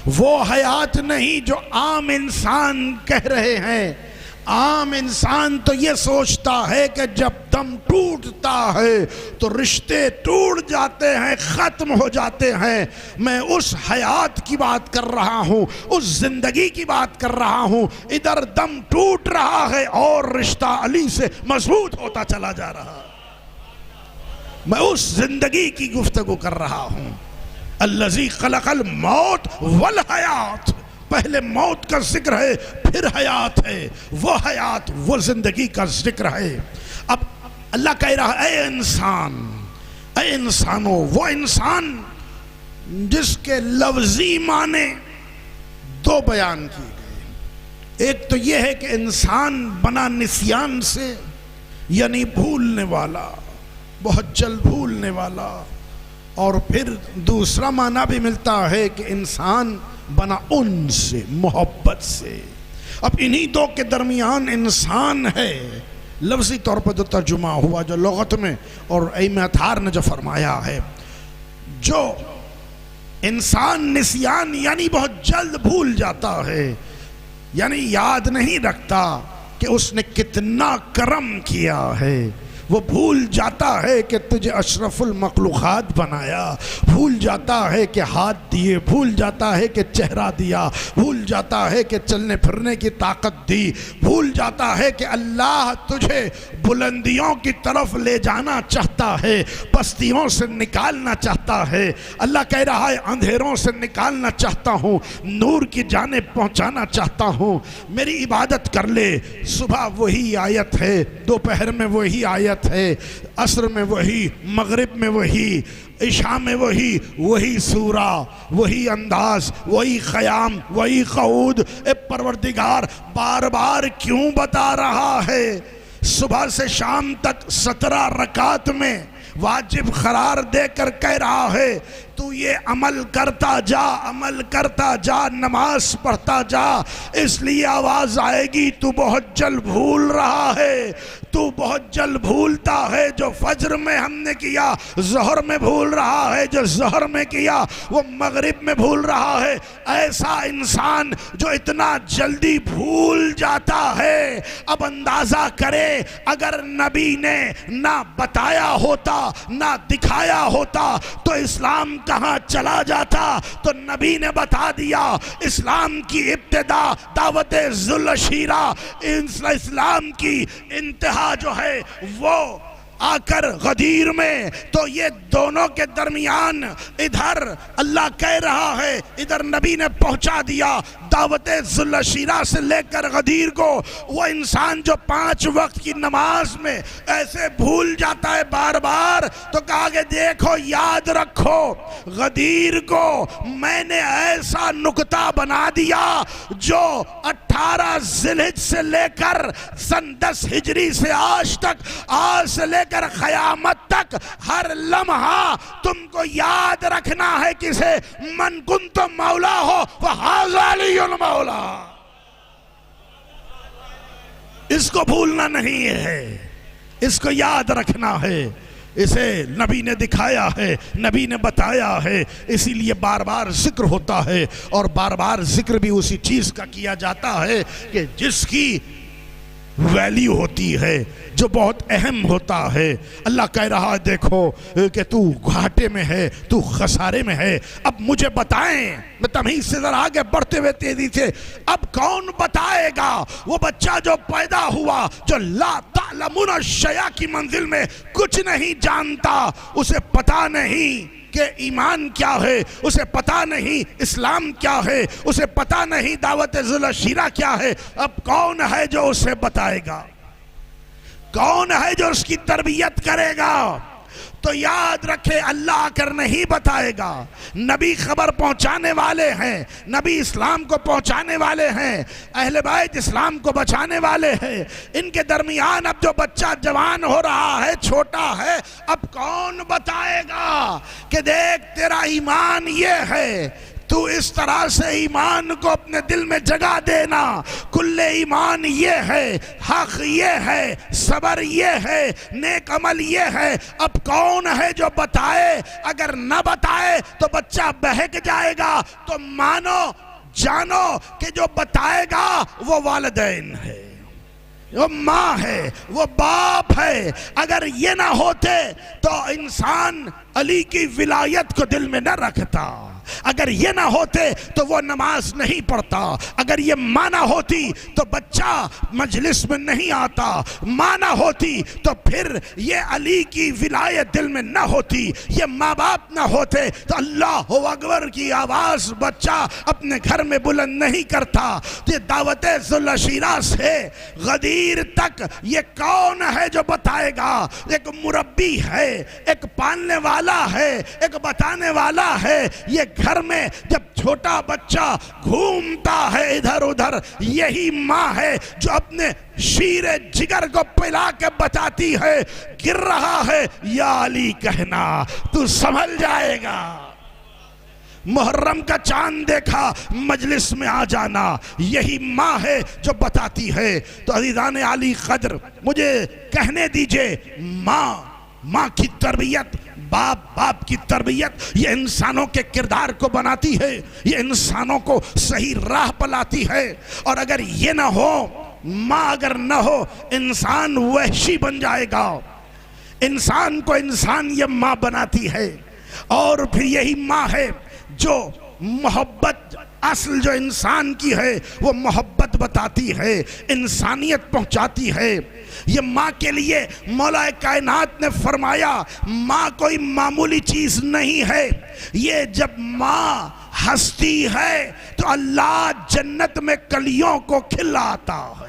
वो हयात नहीं जो आम इंसान कह रहे हैं। आम इंसान तो ये सोचता है कि जब दम टूटता है तो रिश्ते टूट जाते हैं, ख़त्म हो जाते हैं। मैं उस हयात की बात कर रहा हूँ, उस ज़िंदगी की बात कर रहा हूँ। इधर दम टूट रहा है और रिश्ता अली से मजबूत होता चला जा रहा है। मैं उस ज़िंदगी की गुफ्तगू कर रहा हूँ। अल्लज़ी खलक़ल मौत वल हयात, पहले मौत का जिक्र है, फिर हयात है। वो हयात, वो जिंदगी का जिक्र है। अब अल्लाह कह रहा है ऐ इंसान, ऐ इंसानों, वो इंसान जिसके लफ्जी माने दो बयान किए गए। एक तो यह है कि इंसान बना निस्यान से, यानी भूलने वाला, बहुत जल्द भूलने वाला। और फिर दूसरा माना भी मिलता है कि इंसान बना उनसे, मोहब्बत से। अब इन्हीं दो के दरमियान इंसान है। लफ्ज़ी तौर पर जो तर्जुमा हुआ, जो लुग़त में और इमाम अतार ने जो फरमाया है, जो इंसान निस्यान यानी बहुत जल्द भूल जाता है, यानी याद नहीं रखता कि उसने कितना करम किया है। वो भूल जाता है कि तुझे अशरफुल मखलूक़ात बनाया, भूल जाता है कि हाथ दिए, भूल जाता है कि चेहरा दिया, भूल जाता है कि चलने फिरने की ताकत दी, भूल जाता है कि अल्लाह तुझे बुलंदियों की तरफ ले जाना चाहता है, पस्तियों से निकालना चाहता है। अल्लाह कह रहा है अंधेरों से निकालना चाहता हूँ, नूर की जाने पहुँचाना चाहता हूँ। मेरी इबादत कर ले। सुबह वही आयत है, दोपहर में वही आयत है, असर में वही, मगरिब में वही, इशा में वही, वही सूरा, वही अंदाज, वही ख़याम, वही क़ऊद। ए परवरदिगार बार बार क्यों बता रहा है? सुबह से शाम तक 17 रकात में वाजिब करार देकर कह रहा है तू ये अमल करता जा, अमल करता जा, नमाज पढ़ता जा। इसलिए आवाज आएगी तू बहुत जल्द भूल रहा है, तू बहुत जल्द भूलता है। जो फज्र में हमने किया ज़ोहर में भूल रहा है, जो ज़ोहर में किया वो मगरिब में भूल रहा है। ऐसा इंसान जो इतना जल्दी भूल जाता है, अब अंदाजा करे अगर नबी ने ना बताया होता, ना दिखाया होता तो इस्लाम कहां चला जाता। तो नबी ने बता दिया इस्लाम की इब्तिदा दावत ज़ुल शीरा, इस्लाम की इंतहा जो है वो आकर गदीर में। तो ये दोनों के दरमियान इधर अल्लाह कह रहा है, इधर नबी ने पहुंचा दिया दावत ज़ुल शीरा से लेकर गदीर को। वो इंसान जो 5 वक्त की नमाज में ऐसे भूल जाता है बार बार, तो कहा कि देखो याद रखो गदीर को मैंने ऐसा नुक्ता बना दिया जो 18 ज़िलहिज से लेकर सन 10 हिजरी से आज तक, आज से लेकर क़यामत तक हर लम्हा तुमको याद रखना है किसे? मन कुंतु मौला हो वहाज़ा अलियुल मौला। इसको भूलना नहीं है, इसको याद रखना है। इसे नबी ने दिखाया है, नबी ने बताया है, इसीलिए बार बार जिक्र होता है। और बार बार जिक्र भी उसी चीज का किया जाता है कि जिसकी वैल्यू होती है, जो बहुत अहम होता है। अल्लाह कह रहा है देखो कि तू घाटे में है, तू खसारे में है। अब मुझे बताएं, मैं तमीज़ से जरा आगे बढ़ते हुए तेजी से, अब कौन बताएगा? वो बच्चा जो पैदा हुआ, जो ला तालमुना शया की मंजिल में कुछ नहीं जानता, उसे पता नहीं कि ईमान क्या है, उसे पता नहीं इस्लाम क्या है, उसे पता नहीं दावत ज़ुल शीरा क्या है। अब कौन है जो उसे बताएगा? कौन है जो उसकी तरबियत करेगा? तो याद रखे अल्लाह आकर नहीं बताएगा। नबी खबर पहुंचाने वाले हैं, नबी इस्लाम को पहुंचाने वाले हैं, अहले बैत इस्लाम को बचाने वाले हैं। इनके दरमियान अब जो बच्चा जवान हो रहा है, छोटा है, अब कौन बताएगा कि देख तेरा ईमान ये है, तू इस तरह से ईमान को अपने दिल में जगा देना। कुल्ले ईमान ये है, हक ये है, सबर ये है, नेक अमल ये है। अब कौन है जो बताए? अगर न बताए तो बच्चा बहक जाएगा। तो मानो जानो कि जो बताएगा वो वालिदैन है, वो माँ है, वो बाप है। अगर ये ना होते तो इंसान अली की विलायत को दिल में न रखता। अगर ये ना होते तो वो नमाज नहीं पढ़ता। अगर ये माना होती तो बच्चा मजलिस में नहीं आता। माना होती तो फिर ये अली की विलायत दिल में ना होती। ये माँ बाप ना होते तो अल्लाह अकबर की आवाज बच्चा अपने घर में बुलंद नहीं करता। ये दावत ज़ुल शीरा से गदीर तक ये कौन है जो बताएगा? एक मुरब्बी है, एक पालने वाला है, एक बताने वाला है। ये घर में जब छोटा बच्चा घूमता है इधर उधर, यही माँ है जो अपने शीरे जिगर को पिला के बताती है गिर रहा है या अली कहना, तू संभल जाएगा। मुहर्रम का चांद देखा, मजलिस में आ जाना, यही माँ है जो बताती है। तो अज़ीज़ान आली क़द्र, मुझे कहने दीजिए, माँ की तरबियत, बाप की तरबियत, ये इंसानों के किरदार को बनाती है, ये इंसानों को सही राह पर लाती है। और अगर ये ना हो, माँ अगर ना हो, इंसान वहशी बन जाएगा। इंसान को इंसान ये माँ बनाती है। और फिर यही माँ है जो मोहब्बत असल जो इंसान की है वो मोहब्बत बताती है, इंसानियत पहुंचाती है। ये माँ के लिए मौला कायनात ने फरमाया माँ कोई मामूली चीज नहीं है। ये जब माँ हंसती है तो अल्लाह जन्नत में कलियों को खिलाता है।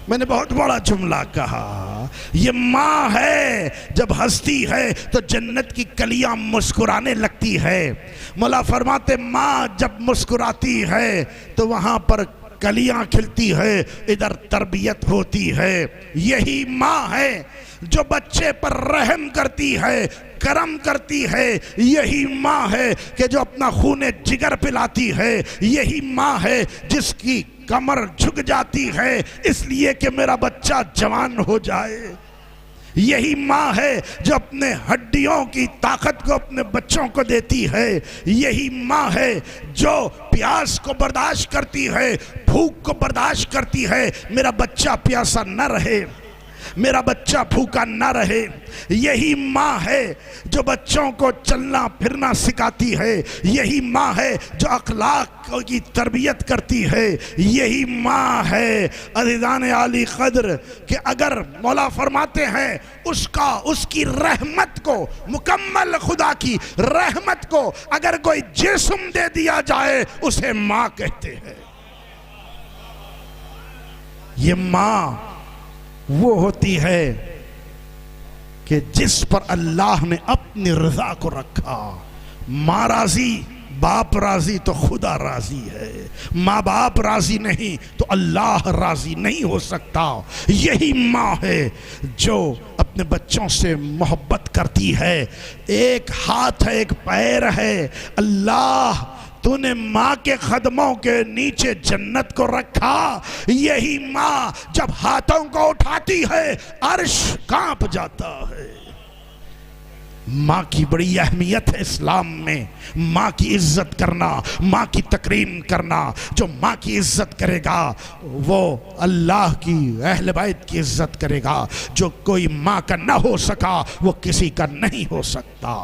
मैंने बहुत बड़ा जुमला कहा, ये माँ है जब हंसती है तो जन्नत की कलियां मुस्कुराने लगती है। मौला फरमाते माँ जब मुस्कुराती है तो वहां पर कलियां खिलती है, इधर तरबियत होती है। यही माँ है जो बच्चे पर रहम करती है, करम करती है। यही माँ है कि जो अपना खूने जिगर पिलाती है। यही माँ है जिसकी कमर झुक जाती है इसलिए कि मेरा बच्चा जवान हो जाए। यही माँ है जो अपने हड्डियों की ताकत को अपने बच्चों को देती है। यही माँ है जो प्यास को बर्दाश्त करती है, भूख को बर्दाश्त करती है, मेरा बच्चा प्यासा न रहे, मेरा बच्चा भूखा ना रहे। यही माँ है जो बच्चों को चलना फिरना सिखाती है। यही माँ है जो अखलाक की तरबियत करती है। यही माँ है अज़ीज़ान आली क़द्र कि अगर मौला फरमाते हैं उसकी रहमत को, मुकम्मल खुदा की रहमत को अगर कोई जिस्म दे दिया जाए उसे माँ कहते हैं। ये माँ वो होती है कि जिस पर अल्लाह ने अपनी रजा को रखा। माँ राजी, बाप राजी तो खुदा राजी है। माँ बाप राजी नहीं तो अल्लाह राजी नहीं हो सकता। यही माँ है जो अपने बच्चों से मोहब्बत करती है। एक हाथ है, एक पैर है, अल्लाह तूने माँ के कदमों के नीचे जन्नत को रखा। यही माँ जब हाथों को उठाती है अर्श कांप जाता है। माँ की बड़ी अहमियत है इस्लाम में। माँ की इज्जत करना, माँ की तकरीम करना। जो माँ की इज्जत करेगा वो अल्लाह की अहले बैत की इज्जत करेगा। जो कोई माँ का न हो सका वो किसी का नहीं हो सकता।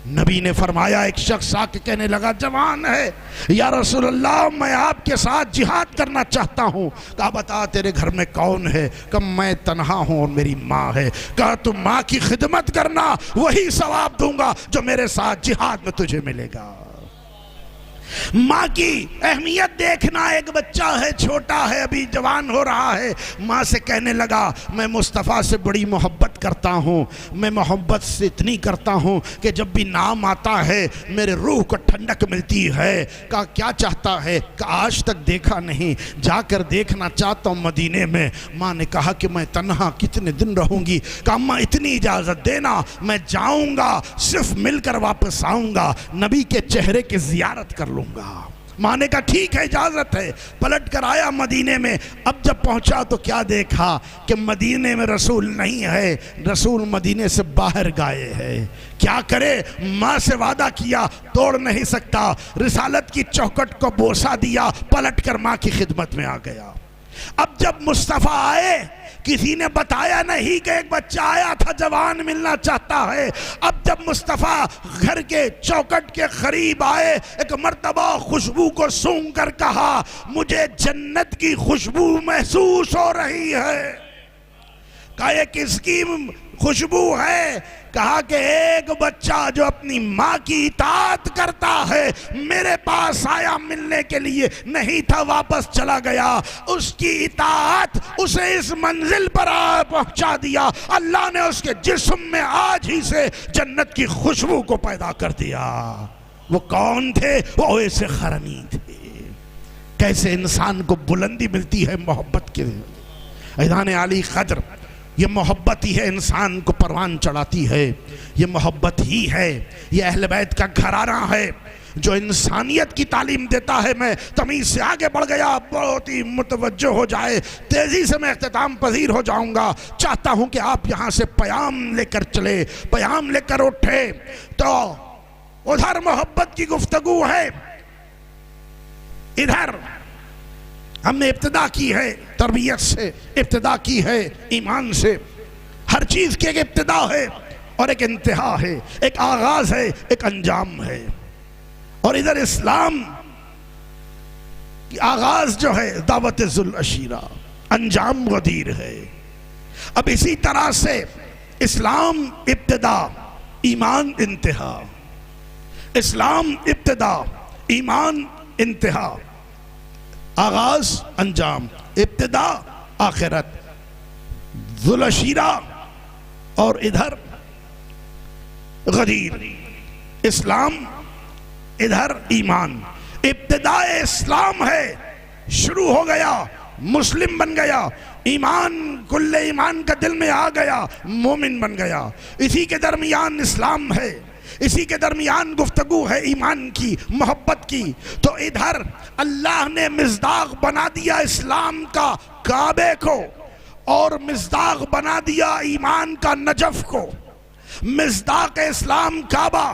नबी ने फरमाया, एक शख्स आके कहने लगा, जवान है, या रसूल अल्लाह मैं आपके साथ जिहाद करना चाहता हूँ। कहा बता तेरे घर में कौन है? कहा मैं तन्हा हूँ और मेरी माँ है। कहा तुम माँ की खिदमत करना, वही सवाब दूंगा जो मेरे साथ जिहाद में तुझे मिलेगा। माँ की अहमियत देखना। एक बच्चा है, छोटा है, अभी जवान हो रहा है, माँ से कहने लगा मैं मुस्तफ़ा से बड़ी मोहब्बत करता हूँ। मैं मोहब्बत से इतनी करता हूँ कि जब भी नाम आता है मेरे रूह को ठंडक मिलती है। कहा क्या चाहता है? कहा आज तक देखा नहीं, जाकर देखना चाहता हूँ मदीने में। माँ ने कहा कि मैं तन्हा कितने दिन रहूँगी? कहा माँ इतनी इजाज़त देना, मैं जाऊँगा, सिर्फ मिलकर वापस आऊँगा, नबी के चेहरे की ज़ियारत कर लूँगा। माँ ने कहा ठीक है, इजाजत है। पलट कर आया मदीने में। अब जब पहुंचा तो क्या देखा कि मदीने में रसूल नहीं है, रसूल मदीने से बाहर गए हैं। क्या करे? माँ से वादा किया, तोड़ नहीं सकता। रिसालत की चौखट को बोसा दिया, पलट कर माँ की खिदमत में आ गया। अब जब मुस्तफ़ा आए, किसी ने बताया नहीं कि एक बच्चा आया था जवान मिलना चाहता है। अब जब मुस्तफ़ा घर के चौखट के करीब आए, एक मर्तबा खुशबू को सूंघ कर कहा मुझे जन्नत की खुशबू महसूस हो रही है। कहा ये किसकी खुशबू है? कहा कि एक बच्चा जो अपनी माँ की इताअत करता है मेरे पास आया मिलने के लिए, नहीं था वापस चला गया। उसकी इताअत उसे इस मंजिल पर पहुंचा दिया। अल्लाह ने उसके जिस्म में आज ही से जन्नत की खुशबू को पैदा कर दिया। वो कौन थे? वो ओवैस क़रनी थे। कैसे इंसान को बुलंदी मिलती है मोहब्बत के। अज़ीज़ान आली क़द्र, ये मोहब्बत ही है इंसान को परवान चढ़ाती है। ये मोहब्बत ही है, ये अहले बैत का घराना है जो इंसानियत की तालीम देता है। मैं तमीज़ से आगे बढ़ गया, बहुत ही मुतवज्जो हो जाए, तेज़ी से मैं इख्तिताम पजीर हो जाऊंगा। चाहता हूं कि आप यहाँ से प्याम लेकर चले, प्याम लेकर उठे। तो उधर मोहब्बत की गुफ्तगू है, इधर हमने इब्तिदा की है तरबियत से, इब्तिदा की है ईमान से। हर चीज़ की एक इब्तिदा है और एक इंतहा है, एक आगाज़ है, एक अंजाम है। और इधर इस्लाम की आगाज जो है दावत जुल अशीरा, अंजाम गदीर है। अब इसी तरह से इस्लाम इब्तिदा, ईमान इंतहा, इस्लाम इब्तिदा, ईमान इंतहा, आगाज अंजाम, इब्तिदा आखिरत, जुल अशीरा और इधर गदीर। इस्लाम इधर ईमान, इब्तिदाए इस्लाम है, शुरू हो गया, मुस्लिम बन गया, ईमान कुल्ले ईमान का दिल में आ गया, मोमिन बन गया। इसी के दरमियान इस्लाम है, इसी के दरमियान गुफ्तगू है ईमान की, मोहब्बत की। तो इधर अल्लाह ने मिज़दाक बना दिया इस्लाम का काबे को, और मिज़दाक बना दिया ईमान का नजफ को। मिज़दाक इस्लाम काबा,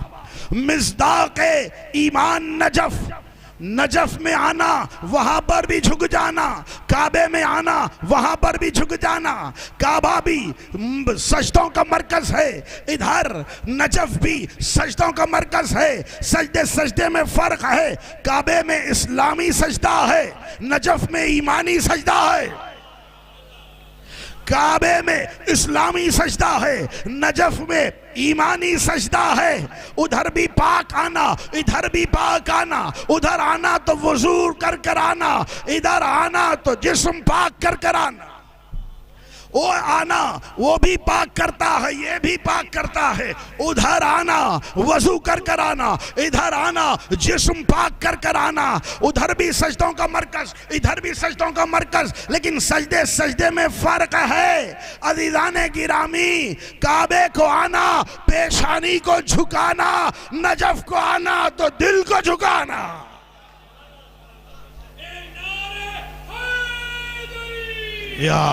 मिज़दाक ईमान नजफ। नजफ में आना, वहां पर भी झुक जाना, काबे में आना, वहां पर भी झुक जाना। काबा भी सजदों का मरकज है, इधर नजफ भी सजदों का मरकज है। सजदे सजदे में फर्क है, काबे में इस्लामी सजदा है, नजफ में ईमानी सजदा है। काबे में इस्लामी सजदा है, नजफ में ईमानी सजदा है। उधर भी पाक आना, इधर भी पाक आना। उधर आना तो वुजू कर कर आना, इधर आना तो जिस्म पाक कर कर आना। वो आना वो भी पाक करता है, ये भी पाक करता है। उधर आना वजू कर कर आना, इधर आना जिस्म पाक कर कर आना। उधर भी सजदों का मरकज, इधर भी सजदों का मरकज, लेकिन सजदे सजदे में फर्क है। अज़ीज़ाने गिरामी, काबे को आना पेशानी को झुकाना, नजफ को आना तो दिल को झुकाना। या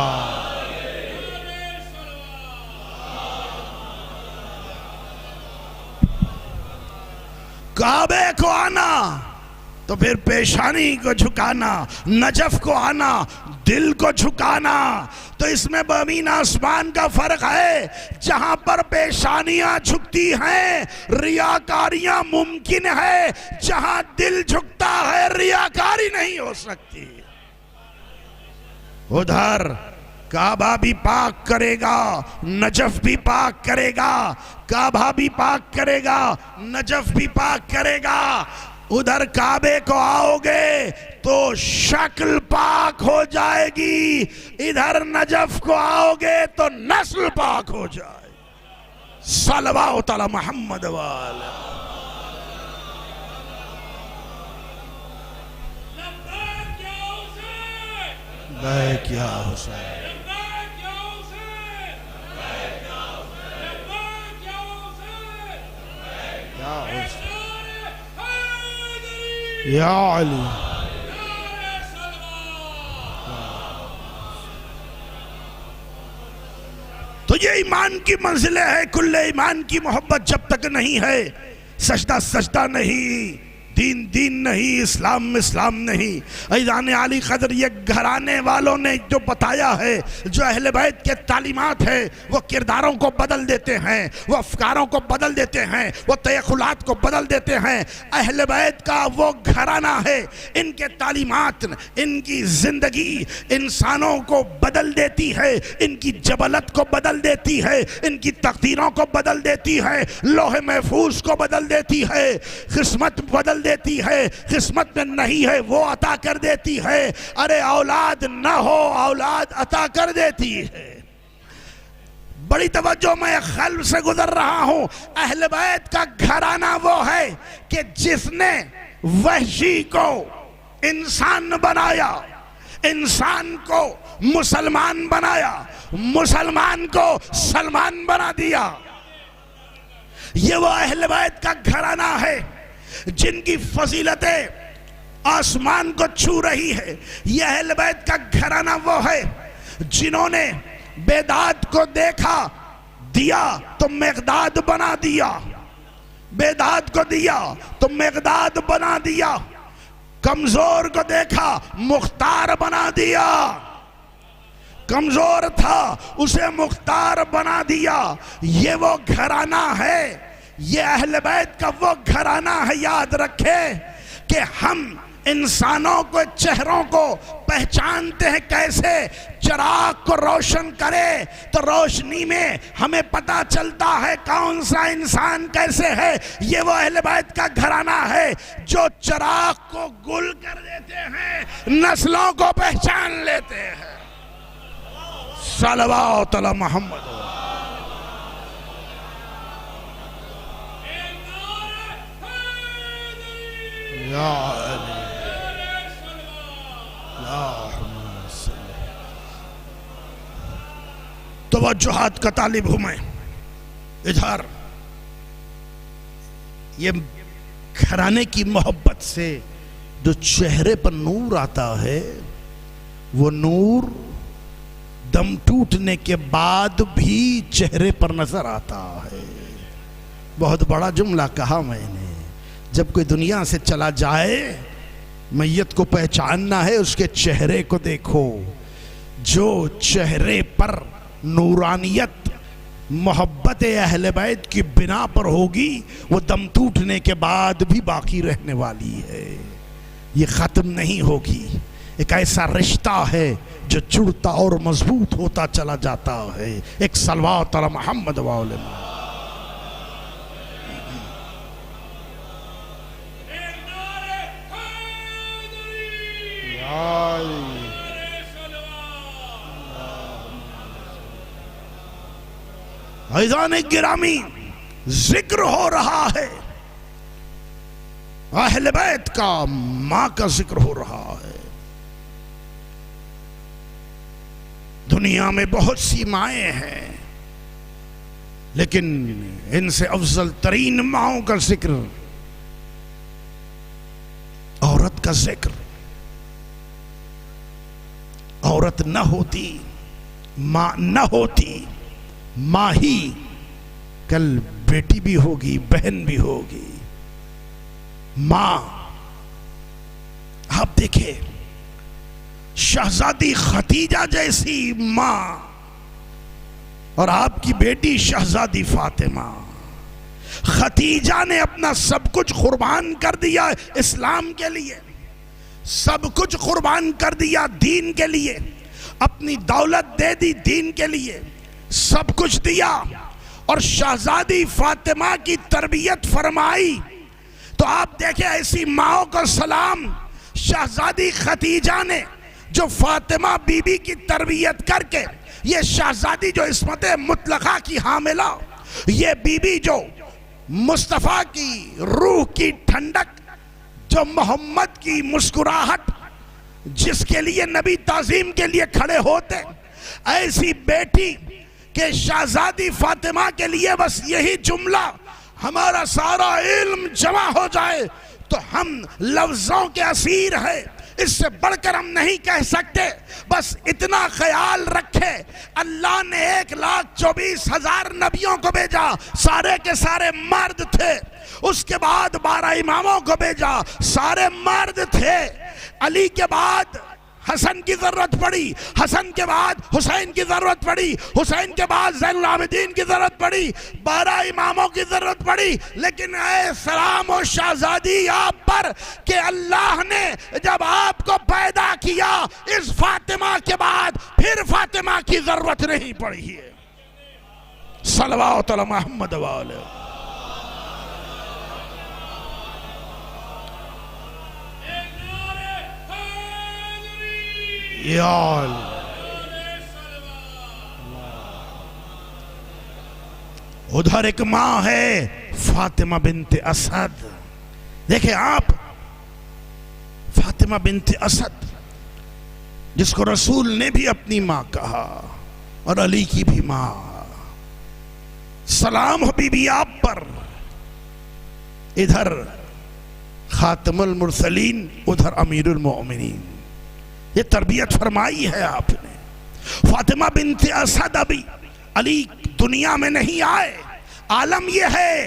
काबे को आना तो फिर पेशानी को झुकाना, नजफ को आना दिल को झुकाना। तो इसमें ज़मीन आसमान का फर्क है। जहां पर पेशानियां झुकती हैं रियाकारियां मुमकिन है, जहां दिल झुकता है रियाकारी नहीं हो सकती। उधर काबा भी पाक करेगा, नजफ भी पाक करेगा, काबा भी पाक करेगा, नजफ भी पाक करेगा। उधर काबे को आओगे तो शक्ल पाक हो जाएगी, इधर नजफ को आओगे तो नस्ल पाक हो जाए। सल्लल्लाहु तआला मोहम्मद वाला। क्या हुसैन, या अली। तो ये ईमान की मंजिलें है। कुल्ले ईमान की मोहब्बत जब तक नहीं है, सजदा सजदा नहीं, दीन दीन नहीं, इस्लाम इस्लाम नहीं। अज़ीज़ान आली क़द्र, ये घराने वालों ने जो बताया है, जो अहले बैत के तालीमात है, वो किरदारों को बदल देते हैं, वो अफकारों को बदल देते हैं, वो तयखुलात को बदल देते हैं। अहले बैत का वो घराना है, इनके तालीमात, इनकी ज़िंदगी इंसानों को बदल देती है, इनकी जबलत को बदल देती है, इनकी तकदीरों को बदल देती है, लोहे महफूज को बदल देती है, किस्मत बदल देती है, किस्मत में नहीं है वो अता कर देती है। अरे औलाद ना हो, औलाद अता कर देती है। बड़ी तवज्जो, मैं क़ल्ब से गुजर रहा हूं। अहले बैत का घराना वो है कि जिसने वहशी को इंसान बनाया, इंसान को मुसलमान बनाया, मुसलमान को सलमान बना दिया। ये वो अहले बैत का घराना है जिनकी फजीलतें आसमान को छू रही है। यह अहले बैत का घराना वो है जिन्होंने बेदात को देखा, दिया तो मिक़दाद बना दिया, बेदात को दिया तो मिक़दाद बना दिया, कमजोर को देखा मुख्तार बना दिया, कमजोर था उसे मुख्तार बना दिया। ये वो घराना है ये अहले बैत का वो घराना है, याद रखे कि हम इंसानों को, चेहरों को पहचानते हैं कैसे? चिराग को रोशन करे तो रोशनी में हमें पता चलता है कौन सा इंसान कैसे है। ये वो अहले बैत का घराना है जो चिराग को गुल कर देते हैं, नस्लों को पहचान लेते हैं। सल्लल्लाहु अलैहि मोहम्मद। तवज्जुहात का तालिब हूं मैं। इधर ये घराने की मोहब्बत से जो चेहरे पर नूर आता है, वो नूर दम टूटने के बाद भी चेहरे पर नजर आता है। बहुत बड़ा जुमला कहा मैंने। जब कोई दुनिया से चला जाए, मैयत को पहचानना है, उसके चेहरे को देखो। जो चेहरे पर नूरानियत, मोहब्बत अहले बैत की बिना पर होगी, वो दम टूटने के बाद भी बाकी रहने वाली है, ये खत्म नहीं होगी। एक ऐसा रिश्ता है जो जुड़ता और मजबूत होता चला जाता है। एक सल्लल्लाहु अलैहि मोहम्मद वाले ऐज़ान गिरामी, जिक्र हो रहा है अहले बैत का, मां का जिक्र हो रहा है। दुनिया में बहुत सी माएं हैं, लेकिन इनसे अफजल तरीन माओं का जिक्र, औरत का जिक्र। औरत न होती, मां न होती, मां ही कल बेटी भी होगी, बहन भी होगी। मां, आप देखें, शहजादी खतीजा जैसी मां और आपकी बेटी शहजादी फातिमा। खतीजा ने अपना सब कुछ कुर्बान कर दिया इस्लाम के लिए, सब कुछ कुर्बान कर दिया दीन के लिए, अपनी दौलत दे दी दीन के लिए, सब कुछ दिया। और शहजादी फातिमा की तरबियत फरमाई। तो आप देखें, ऐसी माओ को सलाम। शहजादी खतीजा ने जो फातिमा बीबी की तरबियत करके, ये शहजादी जो इस्मत मुतलका की हामिला, ये बीबी जो मुस्तफ़ा की रूह की ठंडक, जो मोहम्मद की मुस्कुराहट, जिसके लिए नबी ताजीम के लिए खड़े होते, ऐसी बेटी के शहजादी फातिमा के लिए बस यही जुमला, हमारा सारा इल्म जमा हो जाए तो हम लफ्जों के असीर हैं, इससे बढ़कर हम नहीं कह सकते। बस इतना ख्याल रखे, अल्लाह ने 1,24,000 नबियों को भेजा, सारे के सारे मर्द थे। उसके बाद 12 इमामों को भेजा, सारे मर्द थे। अली के बाद हसन की जरूरत पड़ी, हसन के बाद हुसैन की जरूरत पड़ी, हुसैन के बाद ज़ैनुल आबिदीन की जरूरत पड़ी, 12 इमामों की जरूरत पड़ी। लेकिन ऐ सलाम और शहजादी आप पर कि अल्लाह ने जब आपको पैदा किया, इस फातिमा के बाद फिर फातिमा की जरूरत नहीं पड़ी है। सल्लल्लाहु अलैहि मोहम्मद वाले। उधर एक मां है फातिमा बिनते असद। देखें आप, फातिमा बिनते असद जिसको रसूल ने भी अपनी मां कहा और अली की भी मां। सलाम हो बीबी आप पर। इधर खातमुल मुरसलीन, उधर अमीरुल मोमिनीन। ये तरबियत फरमाई है आपने। फातिमा बिनते असद अभी अली दुनिया में नहीं आए। आलम यह है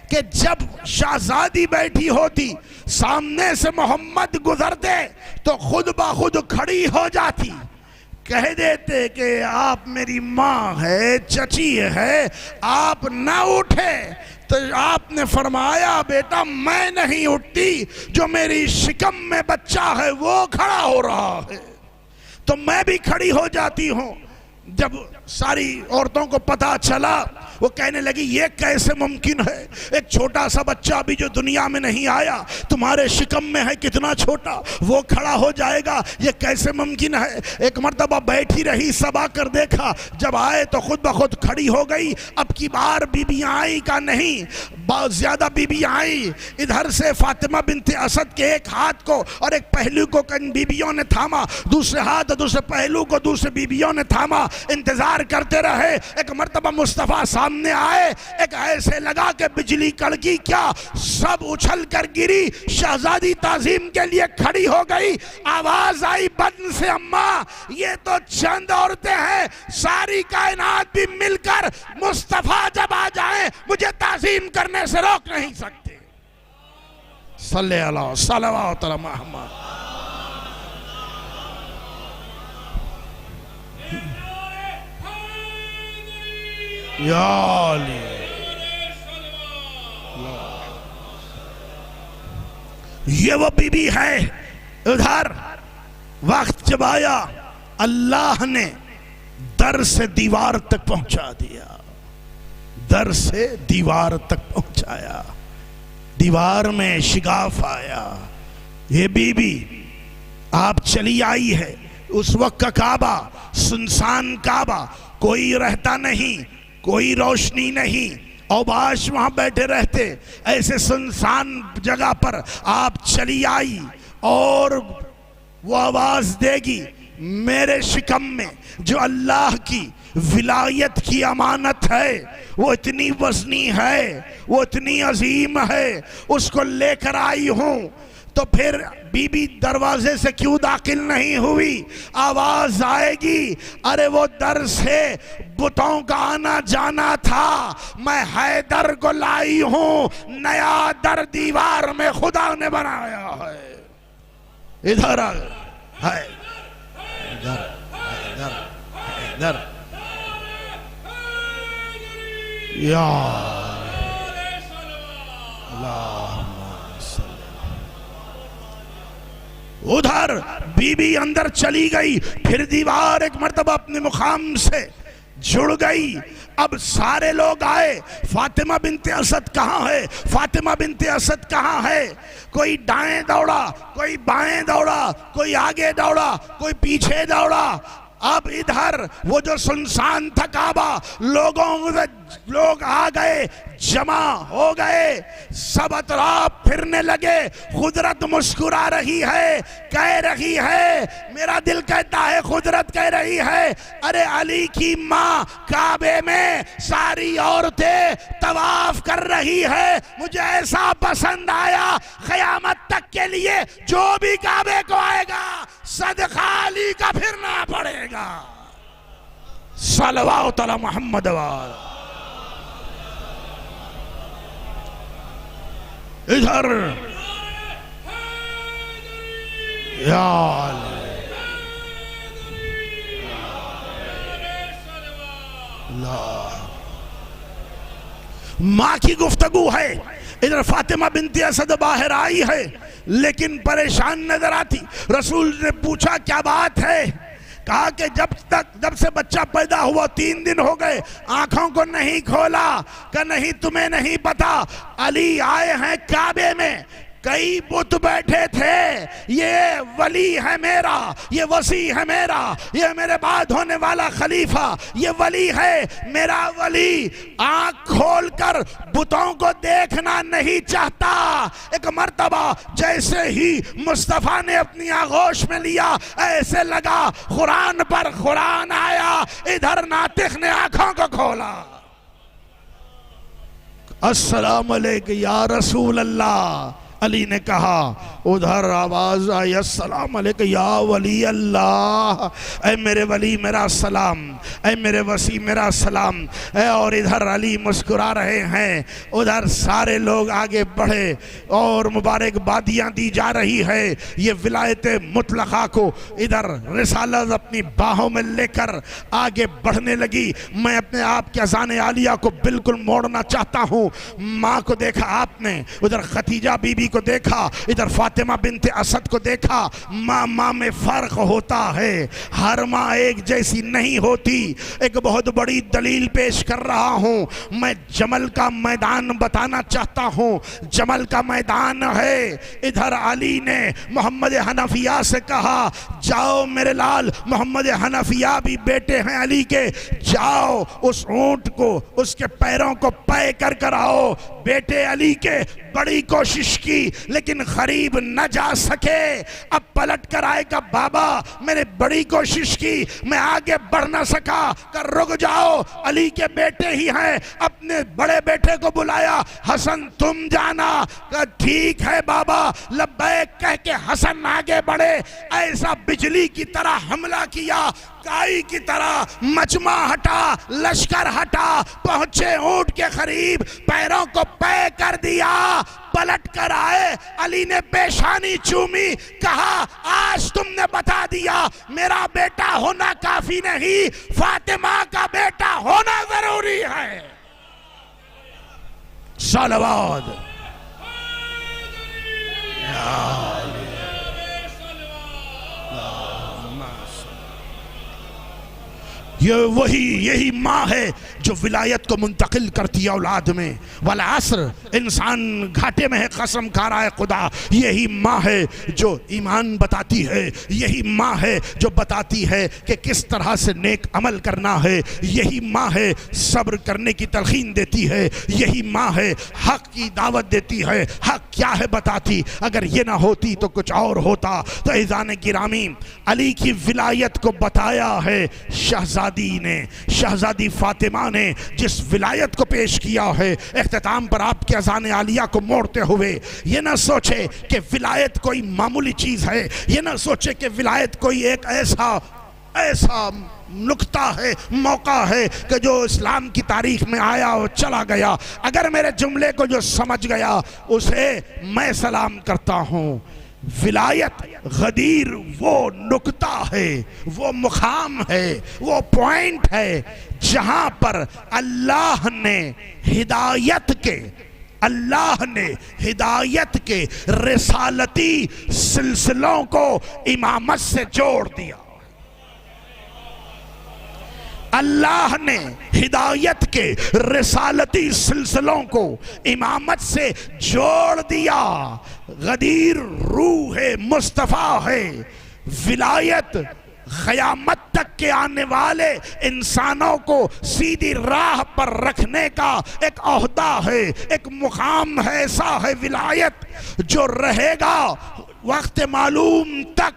कि जब शहजादी बैठी होती, सामने से मोहम्मद गुजरते तो खुद ब खुद खड़ी हो जाती, कह देते कि आप मेरी माँ है, चची है, आप न उठे तो आपने फरमाया बेटा मैं नहीं उठती, जो मेरी शिकम में बच्चा है वो खड़ा हो रहा है, तो मैं भी खड़ी हो जाती हूं। जब सारी औरतों को पता चला, वो कहने लगी ये कैसे मुमकिन है, एक छोटा सा बच्चा अभी जो दुनिया में नहीं आया, तुम्हारे शिकम में है कितना छोटा, वो खड़ा हो जाएगा, ये कैसे मुमकिन है। एक मर्तबा बैठी रही, सब आकर देखा, जब आए तो खुद ब खुद खड़ी हो गई। अब की बार बीबियां आई का नहीं, बहुत ज्यादा बीबियां आई। इधर से फातिमा बिनते असद के एक हाथ को और एक पहलू को कई बीबियों ने थामा, दूसरे हाथ और दूसरे पहलू को दूसरे बीबियों ने थामा। इंतजार करते रहे। एक मर्तबा मुस्तफा सामने आए, एक ऐसे लगा के बिजली कड़की, क्या सब उछल कर गिरी, शहजादी ताजीम के लिए खड़ी हो गई। आवाज आई बदन से, अम्मा ये तो चंद औरतें हैं, सारी कायनात भी मिलकर मुस्तफा जब आ जाए मुझे ताजीम करने से रोक नहीं सकते। सल्लल्लाहु अलैहि मोहम्मद। ये वो बीबी है। उधर वक्त जब आया, अल्लाह ने दर से दीवार तक पहुंचा दिया, दर से दीवार तक पहुंचाया। दीवार में शिगाफ आया, ये बीबी आप चली आई है। उस वक्त का काबा सुनसान काबा, कोई रहता नहीं, कोई रोशनी नहीं, औबाश वहां बैठे रहते। ऐसे सुनसान जगह पर आप चली आई और वो आवाज देगी, मेरे शिकम में जो अल्लाह की विलायत की अमानत है वो इतनी वजनी है, वो इतनी अजीम है, उसको लेकर आई हूं। तो फिर बीबी दरवाजे से क्यों दाखिल नहीं हुई? आवाज आएगी, अरे वो दर से बुतों का आना जाना था, मैं हैदर को लाई हूं, नया दर दीवार में खुदा ने बनाया है। इधर है, इधर इधर इधर या अल्लाह। उधर बीबी अंदर चली गई, फिर दीवार एक मर्तबा अपने मुकाम से जुड़ गई। अब सारे लोग आए, फातिमा बिनते असद कहाँ है, फातिमा बिनते असद कहाँ है? कोई दाएं दौड़ा, कोई बाएं दौड़ा, कोई आगे दौड़ा, कोई पीछे दौड़ा। अब इधर वो जो सुनसान था काबा, लोग आ गए, जमा हो गए, सब अतराफ फिरने लगे। कुदरत मुस्कुरा रही है, कह रही है, मेरा दिल कहता है कुदरत कह रही है, अरे अली की माँ काबे में सारी औरतें तवाफ कर रही है, मुझे ऐसा पसंद आया, क़यामत तक के लिए जो भी काबे को आएगा सदका अली का फिरना पड़ेगा। सल्लल्लाहु अलैहि मोहम्मद। इधर या माँ की गुफ्तगू है। इधर फातिमा बिनते असद बाहर आई है, लेकिन परेशान नजर आती। रसूल ने पूछा क्या बात है? कहा कि जब से बच्चा पैदा हुआ 3 दिन हो गए, आंखों को नहीं खोला। कि नहीं तुम्हें नहीं पता, अली आए हैं काबे में, कई बुत बैठे थे, ये वली है मेरा, ये वसी है मेरा, ये मेरे बाद होने वाला खलीफा, ये वली है मेरा वली। आंख खोलकर बुतों को देखना नहीं चाहता। एक मर्तबा जैसे ही मुस्तफा ने अपनी आगोश में लिया, ऐसे लगा कुरान पर कुरान आया। इधर नातिक ने आंखों को खोला, अस्सलाम अलैकुम या रसूल अल्लाह। अली ने कहा, उधर आवाज आई, अस्सलाम अलैका या वली अल्लाह, ऐ मेरे वली मेरा सलाम, ऐ मेरे वसी मेरा सलाम। और इधर अली मुस्कुरा रहे हैं, उधर सारे लोग आगे बढ़े और मुबारकबादियाँ दी जा रही है। ये विलायत मुतलका को इधर रिसालत अपनी बाहों में लेकर आगे बढ़ने लगी। मैं अपने आप के अज़ान आलिया को बिल्कुल मोड़ना चाहता हूँ। माँ को देखा आपने, उधर खतीजा बीबी को देखा, इधर फातिमा बिनते असद को देखा। माँ में फ़र्क होता है, हर माँ एक जैसी नहीं होती। एक बहुत बड़ी दलील पेश कर रहा हूँ। मैं जमल का मैदान बताना चाहता हूँ। जमल का मैदान है, इधर अली ने मोहम्मद हनफिया से कहा, जाओ मेरे लाल, मोहम्मद हनफिया भी बेटे हैं अली के, जाओ उस ऊंट को, उसके पैरों को पै कर आओ। बेटे अली के बड़ी कोशिश की लेकिन करीब न जा सके। अब पलट कर आएगा, बाबा मैंने बड़ी कोशिश की, मैं आगे बढ़ न सका। कर रुक जाओ, अली के बेटे ही हैं। अपने बड़े बेटे को बुलाया, हसन तुम जाना। ठीक है बाबा, लब्बैक कह के हसन आगे बढ़े। ऐसा बिजली की तरह हमला किया, काई की तरह मजमा हटा, लश्कर हटा, पहुंचे ऊंट के करीब, पैरों को पै कर दिया। पलट कर आए, अली ने पेशानी चूमी, कहा आज तुमने बता दिया मेरा बेटा होना काफी नहीं, फातिमा का बेटा होना जरूरी है। सलावत ये यही माँ है जो विलायत को मुंतकिल करती है औलाद में। वाला असर, इंसान घाटे में है, कसम खा रहा है खुदा। यही माँ है जो ईमान बताती है, यही माँ है जो बताती है कि किस तरह से नेक अमल करना है, यही माँ है सब्र करने की तलखीन देती है, यही माँ है हक की दावत देती है। हक क्या है बताती, अगर ये ना होती तो कुछ और होता। तो इज़ान गिरामी, अली की विलायत को बताया है शहजादी ने, शहजादी फातिमा ने जिस विलायत को पेश किया है। इख्तिताम पर आपके अज़ान आलिया को मोड़ते हुए ये ना सोचे कि विलायत कोई मामूली चीज़ है, ये ना सोचे कि विलायत कोई एक ऐसा नुक्ता है, मौका है कि जो इस्लाम की तारीख में आया और चला गया। अगर मेरे जुमले को जो समझ गया उसे मैं सलाम करता हूँ। विलायत गदीर वो नुक्ता है, वो मुकाम है, वो पॉइंट है जहां पर अल्लाह ने हिदायत के रिसालती सिलसिलों को इमामत से जोड़ दिया। अल्लाह ने हिदायत के रिसालती सिलसिलों को इमामत से जोड़ दिया। गदीर रूह मुस्तफ़ा है। विलायत क़यामत तक के आने वाले इंसानों को सीधी राह पर रखने का एक ओहदा है, एक मुकाम है। ऐसा है विलायत जो रहेगा वक्त मालूम तक।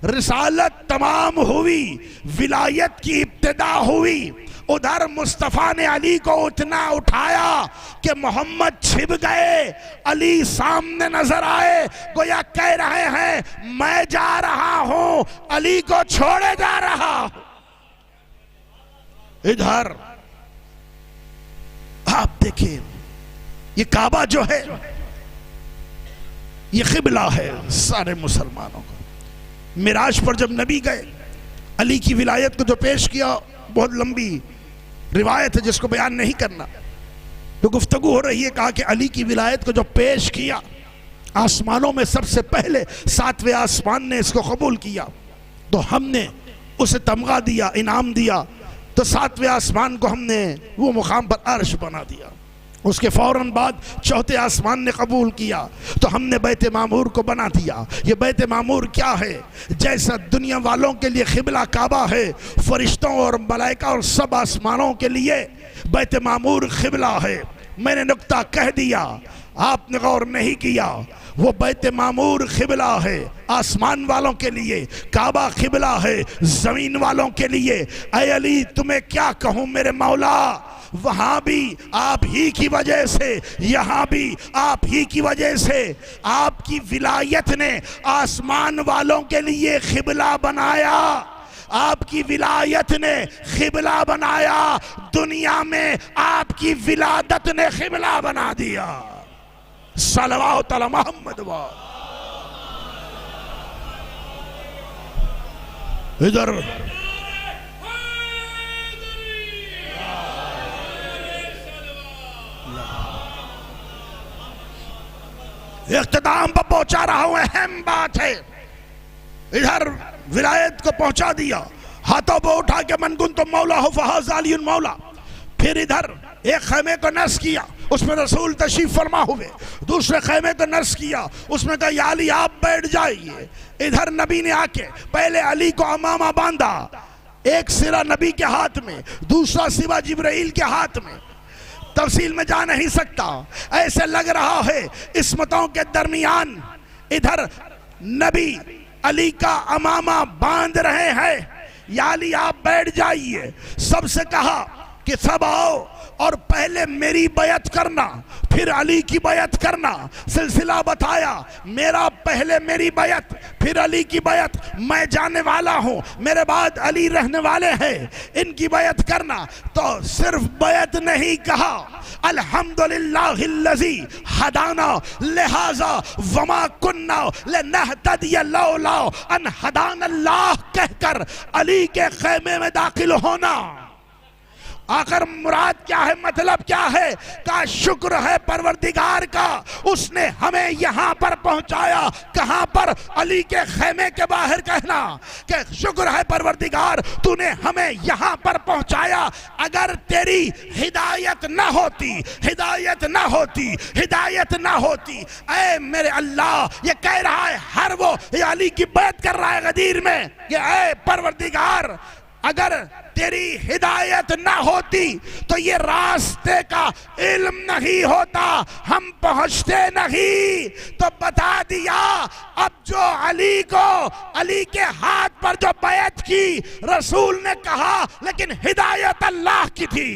रिसालत तमाम हुई, विलायत की इब्तिदा हुई। उधर मुस्तफ़ा ने अली को उतना उठाया कि मोहम्मद छिप गए, अली सामने नजर आए, गोया कह रहे हैं मैं जा रहा हूं, अली को छोड़े जा रहा हूं। इधर आप देखिए, ये काबा जो है ये क़िबला है सारे मुसलमानों को। मिराज पर जब नबी गए, अली की विलायत को जो पेश किया, बहुत लंबी रिवायत है जिसको बयान नहीं करना, तो गुफ्तगू हो रही है। कहा कि अली की विलायत को जो पेश किया, आसमानों में सबसे पहले 7वें आसमान ने इसको कबूल किया, तो हमने उसे तमगा दिया, इनाम दिया। तो 7वें आसमान को हमने वो मुकाम पर अर्श बना दिया। उसके फौरन बाद 4थे आसमान ने कबूल किया, तो हमने बैत मामूर को बना दिया। ये बैत मामूर क्या है? जैसा दुनिया वालों के लिए क़िबला काबा है, फरिश्तों और मलाइका और सब आसमानों के लिए बैत मामूर क़िबला है। मैंने नुक्ता कह दिया, आपने गौर नहीं किया। वो बैत मामूर क़िबला है आसमान वालों के लिए, काबा क़िबला है ज़मीन वालों के लिए। ऐ अली तुम्हें क्या कहूँ मेरे मौला, वहां भी आप ही की वजह से, यहां भी आप ही की वजह से। आपकी विलायत ने आसमान वालों के लिए खिबला बनाया, आपकी विलायत ने खिबला बनाया, दुनिया में आपकी विलादत ने खिबला बना दिया। सल्लल्लाहु अलैहि मोहम्मद व इधर इख्तिताम पर पहुंचा रहा हूं, अहम बात है। इधर विलायत को पहुंचा दिया, हाथों पर उठा के मन कुन तो मौला हो फहाज़ा अली मौला। फिर इधर एक खैमे को नस्ब किया, उसमें रसूल तशरीफ फरमा हुए। दूसरे खैमे को नस्ब किया, उसमें कहा या अली आप बैठ जाइए। इधर नबी ने आके पहले अली को अमामा बांधा, एक सिरा नबी के हाथ में, दूसरा सिवा जिब्राइल के हाथ में। तफसील में जा नहीं सकता, ऐसे लग रहा है इस्मतों के दरमियान इधर नबी अली का अमामा बांध रहे हैं। या अली आप बैठ जाइए। सबसे कहा कि सब आओ और पहले मेरी बैत करना, फिर अली की बैत करना। सिलसिला बताया, मेरा पहले मेरी बैत, फिर अली की बैत। मैं जाने वाला हूं, मेरे बाद अली रहने वाले हैं, इनकी बैत करना। तो सिर्फ बैत नहीं कहा, अल्हम्दुलिल्लाहिल्लज़ी हदाना लिहाजा वमा कुन्ना लिनहतदिया लौला अन हदानल्लाह कहकर अली के खैमे में दाखिल होना। आखिर मुराद क्या है, मतलब क्या है? का शुक्र है परवरदिगार का, उसने हमें यहां पर पहुंचाया। कहां पर? अली के खैमे के बाहर। कहना कि शुक्र है परवरदिगार, तूने हमें यहां पर पहुंचाया। अगर तेरी हिदायत ना होती, हिदायत ना होती, हिदायत ना होती, ऐ मेरे अल्लाह, ये कह रहा है हर वो, ये अली की बात कर रहा है गदीर में कि ऐ परवरदिगार, अगर तेरी हिदायत ना होती तो ये रास्ते का इल्म नहीं होता, हम पहुंचते नहीं। तो बता दिया, अब जो अली को, अली के हाथ पर जो बैत की रसूल ने कहा, लेकिन हिदायत अल्लाह की थी।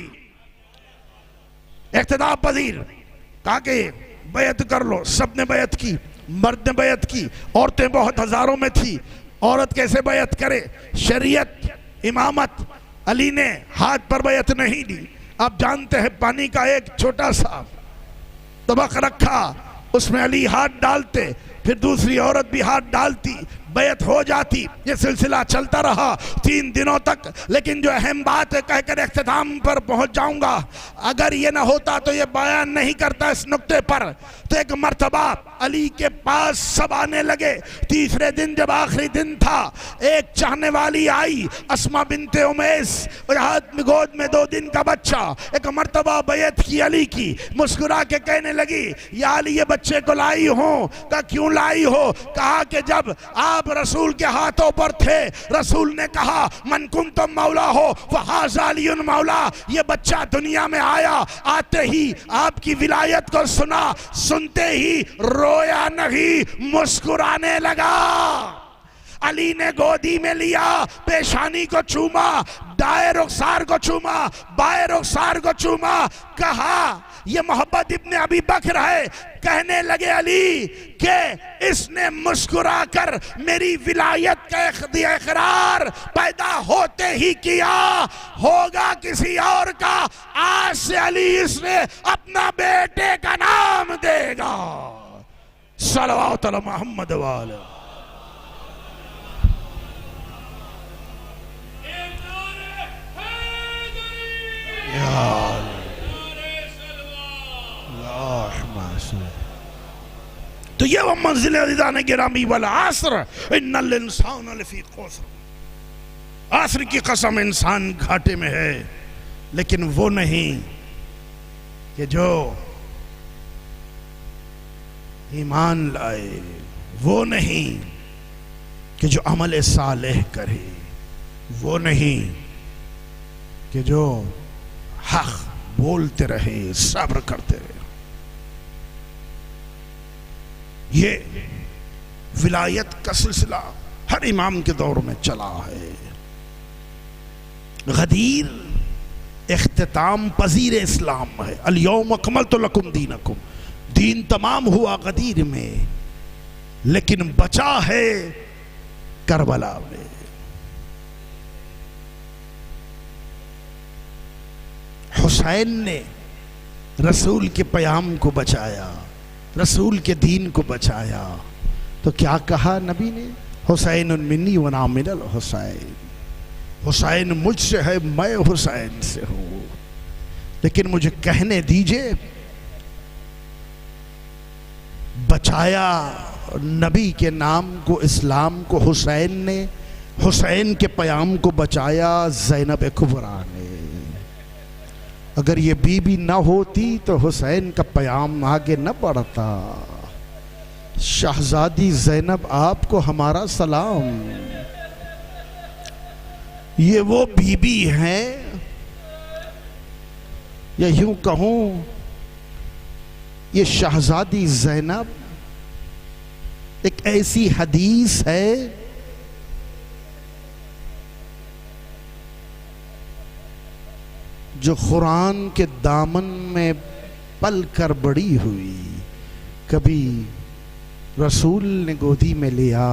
इख्तिदार पजीर कहा कि बैत कर लो। सबने बैत की, मर्द ने बैत की, औरतें बहुत हजारों में थी। औरत कैसे बैत करे? शरीयत, इमामत। अली ने हाथ पर बैत नहीं दी। आप जानते हैं, पानी का एक छोटा सा तबक रखा, उसमें अली हाथ डालते, फिर दूसरी औरत भी हाथ डालती, बैत हो जाती। ये सिलसिला चलता रहा 3 दिनों तक। लेकिन जो अहम बात है, कहकर इख्तिताम पर पहुंच जाऊंगा, अगर ये ना होता तो ये बयान नहीं करता इस नुक्ते पर। तो एक मर्तबा अली के पास सब आने लगे। तीसरे दिन जब आखिरी दिन था, एक चाहने वाली आई, अस्मा बिनते उमैस, हाथ में गोद में 2 दिन का बच्चा। एक मर्तबा बैत की अली की, मुस्कुरा के कहने लगी, या अली ये बच्चे को लाई हो। कहा क्यों लाई हो? कहा कि जब आप रसूल के हाथों पर थे, रसूल ने कहा मन कुन तो मौला हो फहाज़ा अलीयुन मौला। ये बच्चा दुनिया में आया, आते ही आपकी विलायत को सुना, सुनते ही रोया नहीं, मुस्कुराने लगा। अली ने गोदी में लिया, पेशानी को चूमा, दाएं रुखसार को चूमा, बाएं रुखसार को चूमा। कहा ये मोहब्बत इब्ने अबी बकर है। कहने लगे अली के इसने मुस्कुरा कर मेरी विलायत का इकरार पैदा होते ही किया, होगा किसी और का। आज से अली इसने अपना बेटे का नाम देगा। सल्लल्लाहु अलैहि मोहम्मद वाले। तो ये वो मंजिल अज़ीज़ान गिरामी वाला आसर, इन्नल इंसान लफ़ी ख़ुस्र। आसर की कसम, इंसान घाटे में है। लेकिन वो नहीं कि जो ईमान लाए, वो नहीं कि जो अमल सालेह करे, वो नहीं कि जो हक बोलते रहे, सब्र करते रहे। ये विलायत का सिलसिला हर इमाम के दौर में चला है। गदीर इख्तिताम पजीर इस्लाम है। अल-यौम अकमलतु लकुम दीनकुम, दीन तमाम हुआ गदीर में, लेकिन बचा है करबला में। हुसैन ने रसूल के पैगाम को बचाया, रसूल के दीन को बचाया। तो क्या कहा नबी ने? हुसैन मिन्नी व ना मिनल हुसैन, हुसैन मुझसे है, मैं हुसैन से हूं। लेकिन मुझे कहने दीजिए, बचाया नबी के नाम को, इस्लाम को हुसैन ने, हुसैन के पैगाम को बचाया ज़ैनब कुबरा ने। अगर ये बीबी ना होती तो हुसैन का पैगाम आगे न बढ़ता। शहजादी ज़ैनब आपको हमारा सलाम। ये वो बीबी हैं, या यूं कहूं ये शहजादी ज़ैनब एक ऐसी हदीस है जो कुरान के दामन में पल कर बड़ी हुई। कभी रसूल ने गोदी में लिया,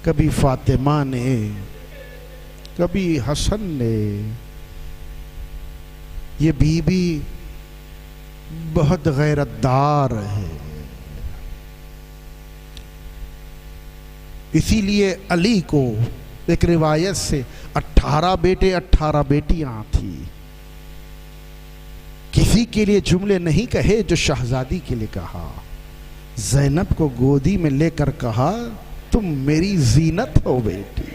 कभी फातिमा ने, कभी हसन ने। ये बीबी बहुत गैरतदार है। इसीलिए अली को एक रिवायत से 18 बेटे 18 बेटियां थी। किसी के लिए जुमले नहीं कहे जो शहजादी के लिए कहा। ज़ैनब को गोदी में लेकर कहा, तुम मेरी जीनत हो बेटी,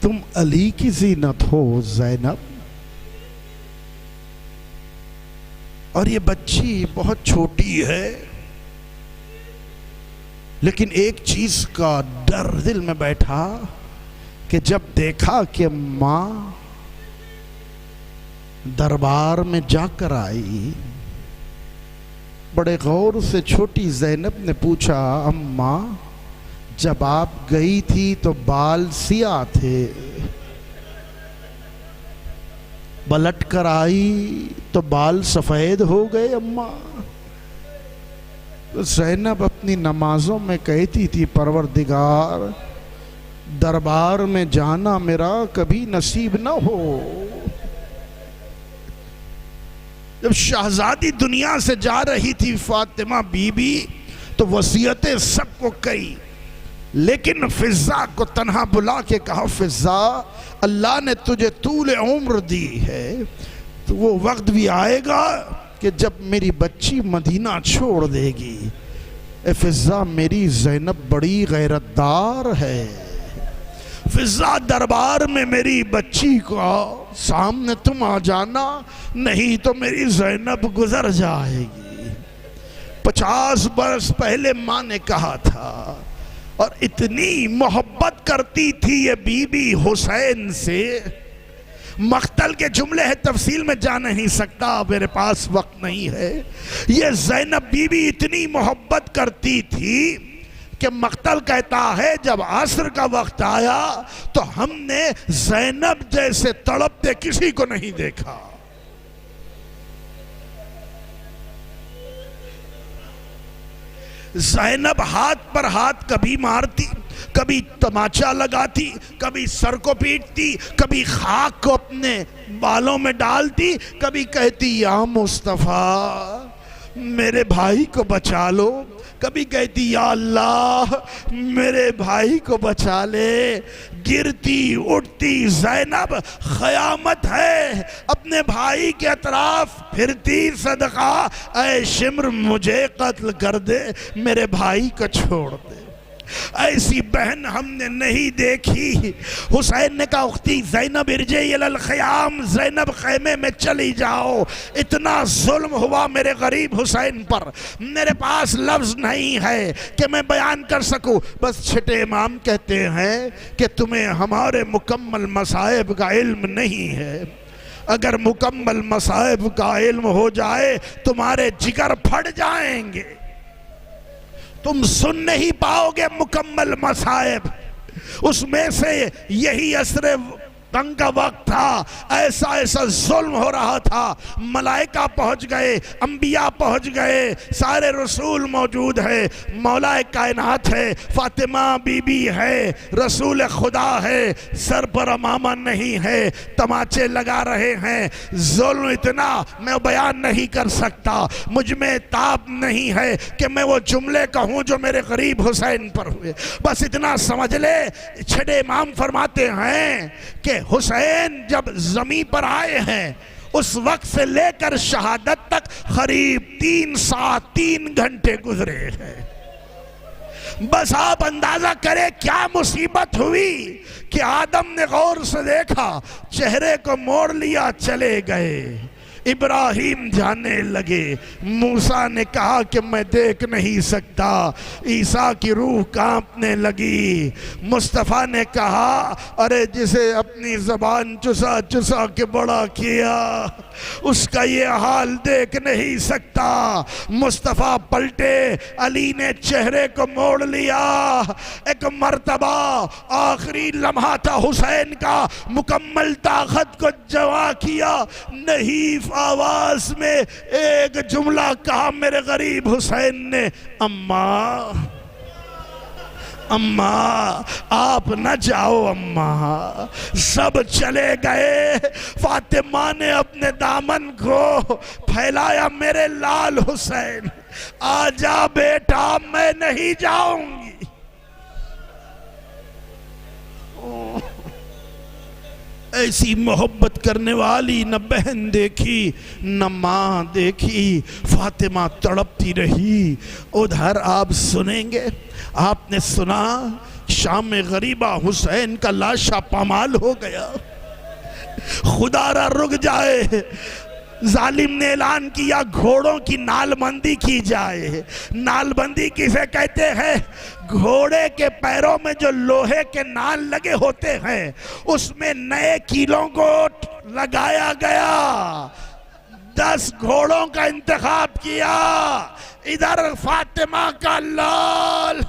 तुम अली की जीनत हो ज़ैनब। और ये बच्ची बहुत छोटी है, लेकिन एक चीज का डर दिल में बैठा कि जब देखा कि मां दरबार में जाकर आई, बड़े गौर से छोटी ज़ैनब ने पूछा, अम्मा जब आप गई थी तो बाल सिया थे, पलट कर आई तो बाल सफेद हो गए अम्मा। तो ज़ैनब अपनी नमाजों में कहती थी, परवरदिगार दरबार में जाना मेरा कभी नसीब न हो। जब शहजादी दुनिया से जा रही थी फातिमा बीबी, तो वसीयतें सबको करी, लेकिन फिजा को तन्हा बुला के कहा, फिजा अल्लाह ने तुझे तूल उम्र दी है, तो वो वक्त भी आएगा कि जब मेरी बच्ची मदीना छोड़ देगी। ए फिजा मेरी ज़ैनब बड़ी गैरतदार है, फिजा दरबार में मेरी बच्ची को सामने तुम आ जाना, नहीं तो मेरी ज़ैनब गुजर जाएगी। 50 बरस पहले माँ ने कहा था, और इतनी मोहब्बत करती थी ये बीबी हुसैन से, मख्तल के जुमले है, तफसील में जा नहीं सकता, मेरे पास वक्त नहीं है। ये ज़ैनब बीबी इतनी मोहब्बत करती थी कि मख्तल कहता है जब असर का वक्त आया तो हमने ज़ैनब जैसे तड़पते किसी को नहीं देखा। ज़ैनब हाथ पर हाथ कभी मारती, कभी तमाचा लगाती, कभी सर को पीटती, कभी खाक को अपने बालों में डालती, कभी कहती या मुस्तफ़ा मेरे भाई को बचा लो, कभी कहती या अल्लाह मेरे भाई को बचा ले। गिरती उठती ज़ैनब क़यामत है अपने भाई के अतराफ फिरती, सदका ऐ शिम्र मुझे कत्ल कर दे, मेरे भाई को छोड़ दे। ऐसी बहन हमने नहीं देखी। हुसैन ने कहा, उख्ती ज़ैनब इरजिई इलल ख़याम, ज़ैनब ख़ैमे में चली जाओ। इतना जुल्म हुआ मेरे गरीब हुसैन पर, मेरे पास लफ्ज़ नहीं है कि मैं बयान कर सकूं। बस छठे इमाम कहते हैं कि तुम्हें हमारे मुकम्मल मसाइब का इल्म नहीं है। अगर मुकम्मल मसाइब का इल्म हो जाए तुम्हारे जिगर फट जाएंगे, तुम सुन नहीं पाओगे मुकम्मल मसाइब। उसमें से यही असरे तंग का वक्त था, ऐसा ऐसा जुल्म हो रहा था, मलाइका पहुंच गए, अंबिया पहुंच गए, सारे रसूल मौजूद है, मौलाए कायनात है, फातिमा बीबी है, रसूल खुदा है, सर पर अमामा नहीं है, तमाचे लगा रहे हैं, जुल्म इतना मैं बयान नहीं कर सकता, मुझ में ताब नहीं है कि मैं वो जुमले कहूं जो मेरे गरीब हुसैन पर हुए। बस इतना समझ ले, छठे इमाम फरमाते हैं कि हुसैन जब जमीन पर आए हैं उस वक्त से लेकर शहादत तक करीब 3 साल 3 घंटे गुजरे हैं। बस आप अंदाजा करें क्या मुसीबत हुई कि आदम ने गौर से देखा, चेहरे को मोड़ लिया, चले गए। इब्राहिम जाने लगे, मूसा ने कहा कि मैं देख नहीं सकता, ईसा की रूह कांपने लगी, मुस्तफ़ा ने कहा अरे जिसे अपनी ज़बान चुसा चुसा के बड़ा किया उसका ये हाल देख नहीं सकता। मुस्तफ़ा पलटे, अली ने चेहरे को मोड़ लिया। एक मर्तबा आखिरी लम्हा था हुसैन का, मुकम्मल ताकत को जवा किया, नहीं आवाज में एक जुमला कहा मेरे गरीब हुसैन ने, अम्मा अम्मा आप न जाओ अम्मा। सब चले गए, फातिमा ने अपने दामन को फैलाया, मेरे लाल हुसैन आजा बेटा मैं नहीं जाऊंगी। ऐसी मोहब्बत करने वाली न बहन देखी न माँ देखी, फातिमा तड़पती रही। उधर आप सुनेंगे, आपने सुना शाम में गरीबा हुसैन का लाशा पामाल हो गया। खुदारा रुक जाए, जालिम ने ऐलान किया घोड़ों की नालबंदी की जाए। नालबंदी किसे कहते हैं? घोड़े के पैरों में जो लोहे के नाल लगे होते हैं उसमें नए कीलों को लगाया गया। 10 घोड़ों का इंतखाब किया। इधर फातिमा का लाल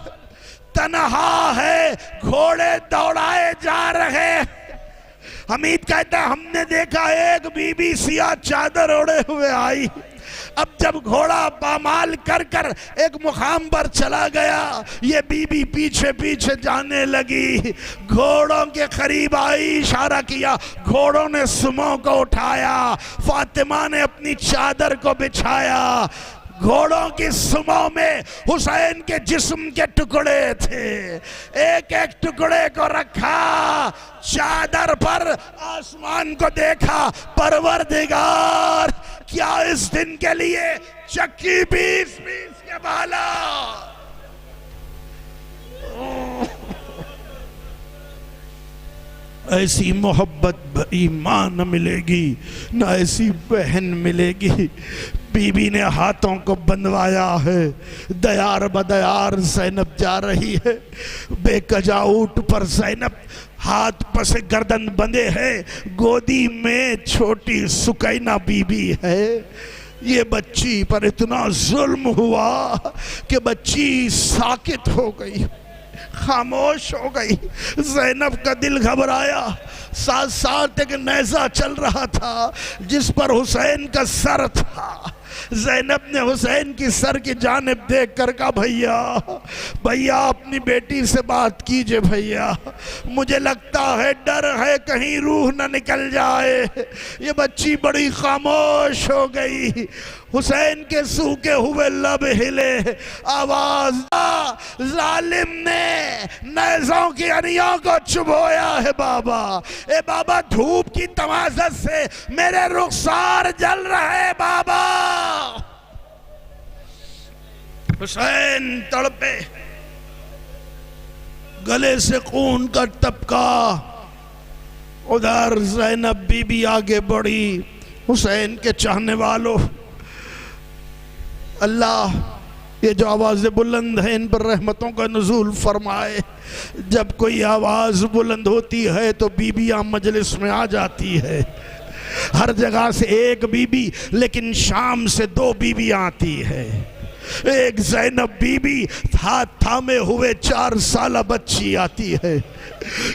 तन्हा है, घोड़े दौड़ाए जा रहे। हमीद कहता है हमने देखा एक बीबी सिया चादर ओढ़े हुए आई। अब जब घोड़ा पामाल कर कर एक मुकाम पर चला गया, ये बीबी पीछे पीछे जाने लगी, घोड़ों के करीब आई, इशारा किया, घोड़ों ने सुमों को उठाया, फातिमा ने अपनी चादर को बिछाया। घोड़ों की सुमों में हुसैन के जिस्म के टुकड़े थे, एक एक टुकड़े को रखा, चादर पर आसमान को देखा। परवरदिगार क्या इस दिन के लिए चक्की 20-20 के बाला। ऐसी मोहब्बत भरी मां न मिलेगी, न ऐसी बहन मिलेगी। बीबी ने हाथों को बंधवाया है, दयार बदयार ज़ैनब जा रही है। बेकजा ऊंट पर ज़ैनब हाथ पसे गर्दन बंधे है, गोदी में छोटी सुकैना बीबी है। ये बच्ची पर इतना जुल्म हुआ कि बच्ची साकित हो गई, खामोश हो गई। ज़ैनब का दिल घबराया। साथ साथ एक नेज़ा चल रहा था जिस पर हुसैन का सर था। ज़ैनब ने हुसैन की सर की जानिब देख कर कहा भैया भैया अपनी बेटी से बात कीजिए भैया, मुझे लगता है डर है कहीं रूह न निकल जाए। ये बच्ची बड़ी खामोश हो गई। हुसैन के सूखे हुए लब हिले, आवाज, जालिम ने नेज़ों की अनियों को चुभोया है बाबा। ए बाबा धूप की तमाज़त से मेरे रुखसार जल रहे बाबा। हुसैन तड़पे, गले से खून का टपका। उधर ज़ैनब बीबी आगे बढ़ी। हुसैन के चाहने वालों, अल्लाह ये जो आवाज़ें बुलंद हैं इन पर रहमतों का नुज़ूल फरमाए। जब कोई आवाज़ बुलंद होती है तो बीबियाँ मजलिस में आ जाती है। हर जगह से एक बीबी, लेकिन शाम से 2 बीबियाँ आती है। एक ज़ैनब बीबी हाथ थामे हुए 4 साल बच्ची आती है।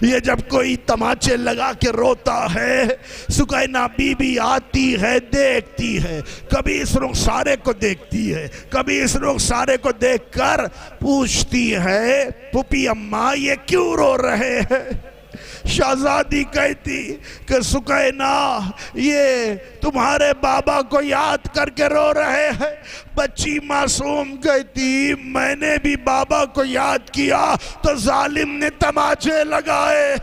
ये जब कोई तमाचे लगा के रोता है, सुकैना बीबी आती है, देखती है, कभी इस रुखसारे को देखती है, कभी इस रुखसारे को देखकर पूछती है, पुपी अम्मा ये क्यों रो रहे हैं? शहजादी कहती कि सुकैना ये तुम्हारे बाबा को याद करके रो रहे हैं। बच्ची मासूम कहती मैंने भी बाबा को याद किया तो जालिम ने तमाचे लगाए।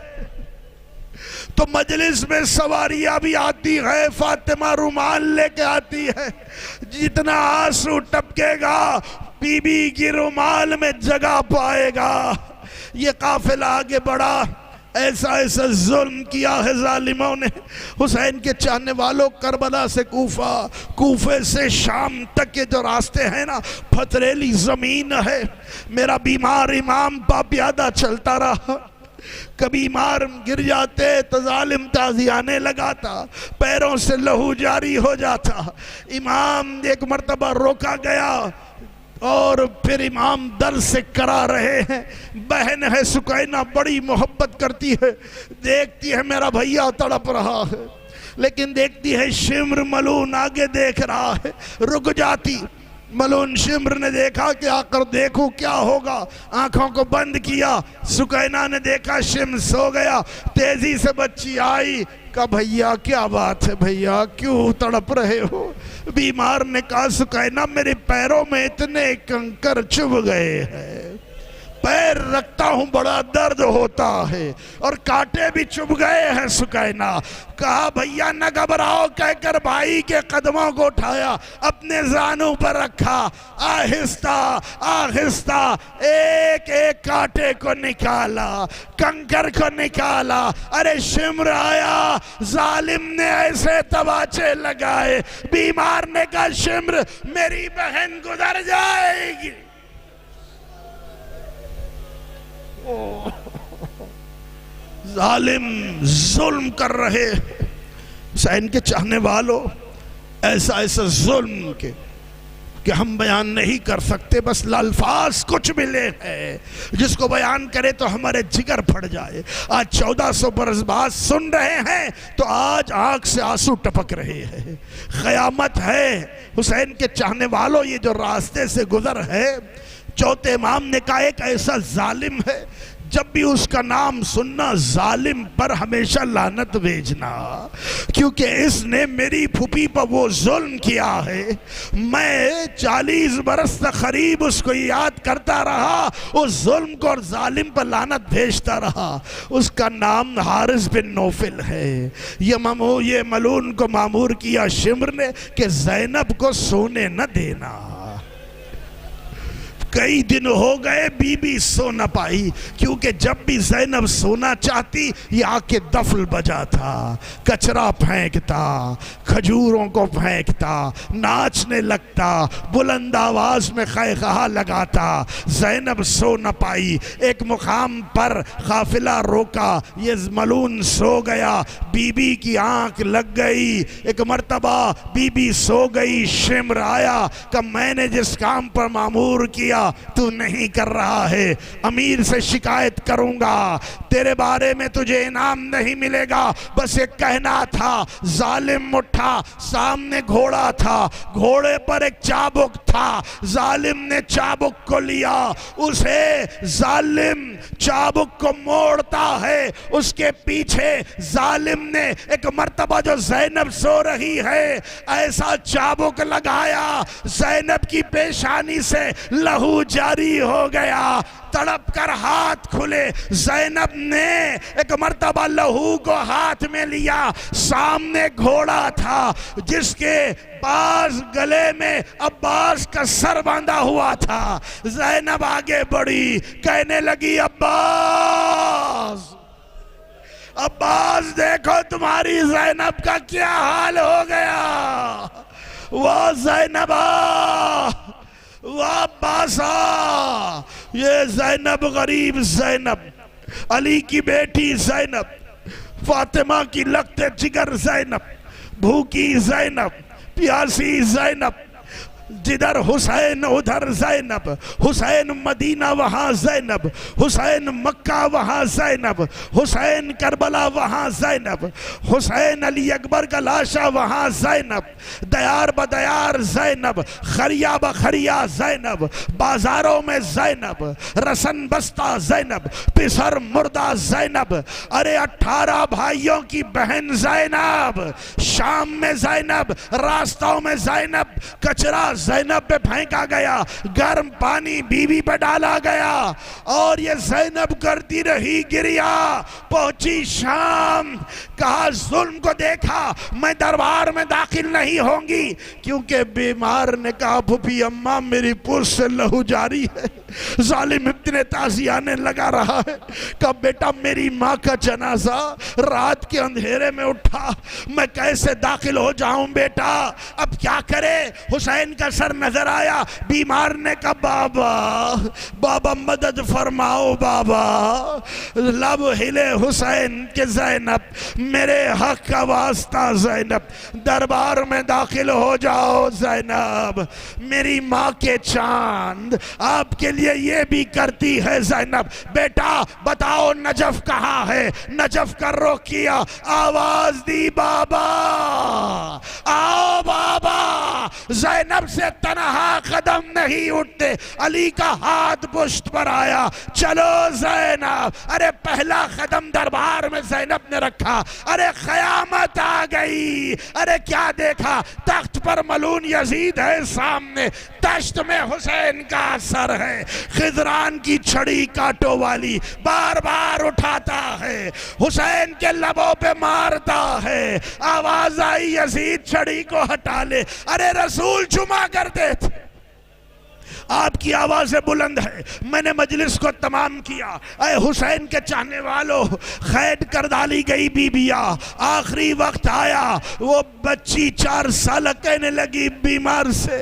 तो मजलिस में सवारियां भी आती है, फातिमा रुमाल लेके आती है, जितना आंसू टपकेगा बीबी की रुमाल में जगह पाएगा। ये काफिला आगे बढ़ा, ऐसा ऐसा जुल्म किया है जालिमों ने। हुसैन के चाहने वालों, करबला से कूफा, कूफे से शाम तक के जो रास्ते हैं ना, पथरीली जमीन है। मेरा बीमार इमाम पापियादा चलता रहा, कभी इमाम गिर जाते तो जालिम ताजियाने लगाता, पैरों से लहू जारी हो जाता। इमाम एक मर्तबा रोका गया और फिर इमाम दर्द से करा रहे हैं। बहन है सुकैना, बड़ी मोहब्बत करती है, देखती है मेरा भैया तड़प रहा है, लेकिन देखती है शिम्र मलून आगे देख रहा है, रुक जाती। मलून शिम्र ने देखा कि आकर देखो क्या होगा, आंखों को बंद किया। सुकैना ने देखा शिम्र सो गया, तेजी से बच्ची आई, कहा भैया क्या बात है, भैया क्यों तड़प रहे हो? बीमार ने कहा सुकैना मेरे पैरों में इतने कंकर चुभ गए हैं, पैर रखता हूं बड़ा दर्द होता है और कांटे भी चुभ गए हैं। सुकैना कहा भैया न घबराओ, कहकर भाई के कदमों को उठाया, अपने जानों पर रखा, आहिस्ता आहिस्ता एक एक कांटे को निकाला, कंकर को निकाला। अरे शिम्र आया, जालिम ने ऐसे तमाचे लगाए। बीमार ने कहा शिम्र मेरी बहन गुजर जाएगी। जालिम जुल्म कर रहे हुसैन के चाहने वालों, ऐसा ऐसा जुल्म के कि हम बयान नहीं कर सकते। बस अल्फाज कुछ मिले हैं, जिसको बयान करे तो हमारे जिगर फट जाए। आज 1400 बरस बाद सुन रहे हैं तो आज आंख से आंसू टपक रहे हैं। क़यामत है हुसैन के चाहने वालों, ये जो रास्ते से गुजर है, चौथे इमाम ने कहा एक ऐसा जालिम है, जब भी उसका नाम सुनना जालिम पर हमेशा लानत भेजना, क्योंकि इसने मेरी फूफी पर वो जुल्म किया है। मैं 40 बरस तक करीब उसको याद करता रहा, उस जुल्म को और जालिम पर लानत भेजता रहा। उसका नाम हारिस बिन नौफिल है। ये मलून को मामूर किया शिम्र ने कि जैनब को सोने न देना। कई दिन हो गए बीबी सो न पाई, क्योंकि जब भी ज़ैनब सोना चाहती ये आके दफल बजाता, कचरा फेंकता, खजूरों को फेंकता, नाचने लगता, बुलंद आवाज में ख़ैख़ा लगाता। ज़ैनब सो न पाई। एक मुकाम पर काफिला रोका, ये मलून सो गया, बीबी की आंख लग गई। एक मर्तबा बीबी सो गई, शिम्र आया कि मैंने जिस काम पर मामूर किया तू नहीं कर रहा है, अमीर से शिकायत करूंगा, तेरे बारे में तुझे इनाम नहीं मिलेगा। बस एक कहना था। जालिम उठा, सामने घोड़ा था, घोड़े पर एक चाबुक था, जालिम ने चाबुक को लिया, उसे जालिम चाबुक को मोड़ता है, उसके पीछे जालिम ने एक मर्तबा जो ज़ैनब सो रही है ऐसा चाबुक लगाया, ज़ैनब की पेशानी से लहू जारी हो गया। तड़प कर हाथ खुले, ज़ैनब ने एक मर्तबा लहू को हाथ में लिया। सामने घोड़ा था जिसके पास गले में अब्बास का सर बांधा हुआ था। ज़ैनब आगे बढ़ी, कहने लगी अब्बास अब्बास देखो तुम्हारी ज़ैनब का क्या हाल हो गया। वो ज़ैनबा, वाह अब्बासा, ये ज़ैनब गरीब ज़ैनब, अली की बेटी ज़ैनब, फातिमा की लगते जिगर ज़ैनब, भूखी ज़ैनब, प्यासी ज़ैनब, जिधर हुसैन उधर ज़ैनब, हुसैन मदीना वहाँ ज़ैनब, हुसैन मक्का वहाँ ज़ैनब, हुसैन करबला वहाँ ज़ैनब, हुसैन अली अकबर का लाशा वहाँ ज़ैनब, दयार बदयार ज़ैनब, खरिया बखरिया ज़ैनब, बाजारों में ज़ैनब, रसन बस्ता ज़ैनब, पिसर मुर्दा ज़ैनब। अरे 18 भाइयों की बहन ज़ैनब, शाम में ज़ैनब, रास्तों में ज़ैनब, कचरा ज़ैनब पे फेंका गया, गर्म पानी बीवी पे डाला गया और ये ज़ैनब करती रही गिरिया। पहुंची शाम, कहा जुल्म को देखा, मैं दरबार में दाखिल नहीं होंगी, क्योंकि बीमार ने कहा फूफी अम्मा मेरी पुर से लहू जारी है। जालिम इब्ने ताज़ियाने लगा रहा है। कब बेटा मेरी माँ का जनाजा रात के अंधेरे में उठा, मैं कैसे दाखिल हो जाऊं बेटा, अब क्या करे। हुसैन का सर नजर आया, बीमार ने कहा बाबा बाबा मदद फरमाओ बाबा। लब हिले हुसैन के ज़ैनब, मेरे हक का वास्ता ज़ैनब, दरबार में दाखिल हो जाओ ज़ैनब, मेरी माँ के चांद आपके लिए ये भी करती है ज़ैनब। बेटा बताओ नजफ कहाँ है। नजफ का रुख किया, आवाज दी बाबा आओ बाबा। ज़ैनब से तनहा कदम नहीं उठते, अली का हाथ पुश्त पर आया, चलो ज़ैनब। अरे पहला कदम दरबार में ज़ैनब ने रखा, अरे क़यामत आ गई। अरे क्या देखा, तख्त पर मलून यजीद है, सामने तश्त में हुसैन का सर है, खिजरान की छड़ी कांटों वाली बार बार उठाता है, हुसैन के लबों पे मारता है। आवाज आई यजीद छड़ी को हटा ले। अरे रसूल चुमा करते थे, आपकी आवाज़ें बुलंद है। मैंने मजलिस को तमाम किया। अरे हुसैन के चाहने वालों, कैद कर डाली गई बीबिया, आखिरी वक्त आया। वो बच्ची 4 साल कहने लगी बीमार से,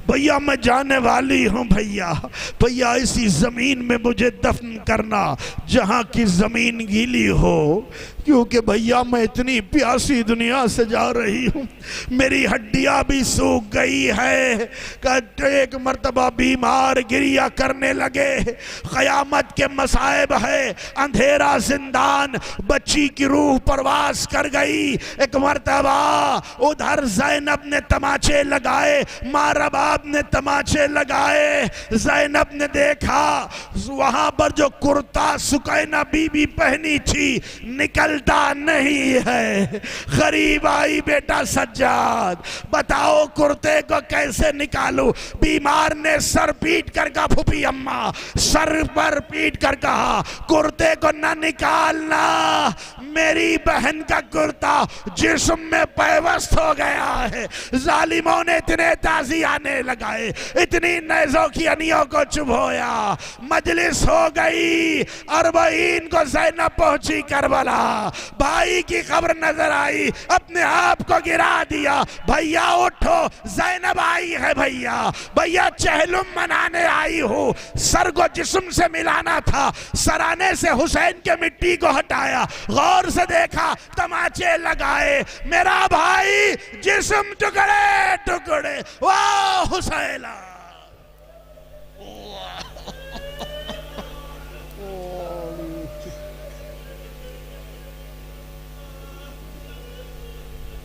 भैया मैं जाने वाली हूँ, भैया भैया इसी ज़मीन में मुझे दफन करना जहाँ की ज़मीन गीली हो, क्योंकि भैया मैं इतनी प्यासी दुनिया से जा रही हूँ, मेरी हड्डियाँ भी सूख गई है। एक मर्तबा बीमार गिरिया करने लगे, क़यामत के मसाइब है, अंधेरा जिंदान, बच्ची की रूह परवास कर गई। एक मर्तबा उधर ज़ैनब ने तमाचे लगाए, माँ रबाब ने तमाचे लगाए। ज़ैनब ने देखा वहाँ पर जो कुर्ता सुकैना बीबी पहनी थी निकलता नहीं है। गरीब आई बेटा सज्जाद, बताओ कुर्ते को कैसे निकालूं। बीमार ने सर पीट कर कहा, फूफी अम्मा सर पर पीट कर कहा कुर्ते को न निकालना, मेरी बहन का कुर्ता जिस्म में पैवस्त हो गया है। जालिमों ने इतने ताज़ियाने लगाए, इतनी नेज़ों की अनियों को चुभोया, मजलिस हो गई। अरबईन को ज़ैनब पहुंची करबला, भाई की खबर नजर आई, अपने आप को गिरा दिया। भैया उठो, ज़ैनब आई है, भैया भैया चहलुम मनाने आई हूँ। सर को जिस्म से मिलाना था, सराने से हुसैन के मिट्टी को हटाया, गौर से देखा, तमाचे लगाए, मेरा भाई जिस्म टुकड़े टुकड़े। वाह हुसैला,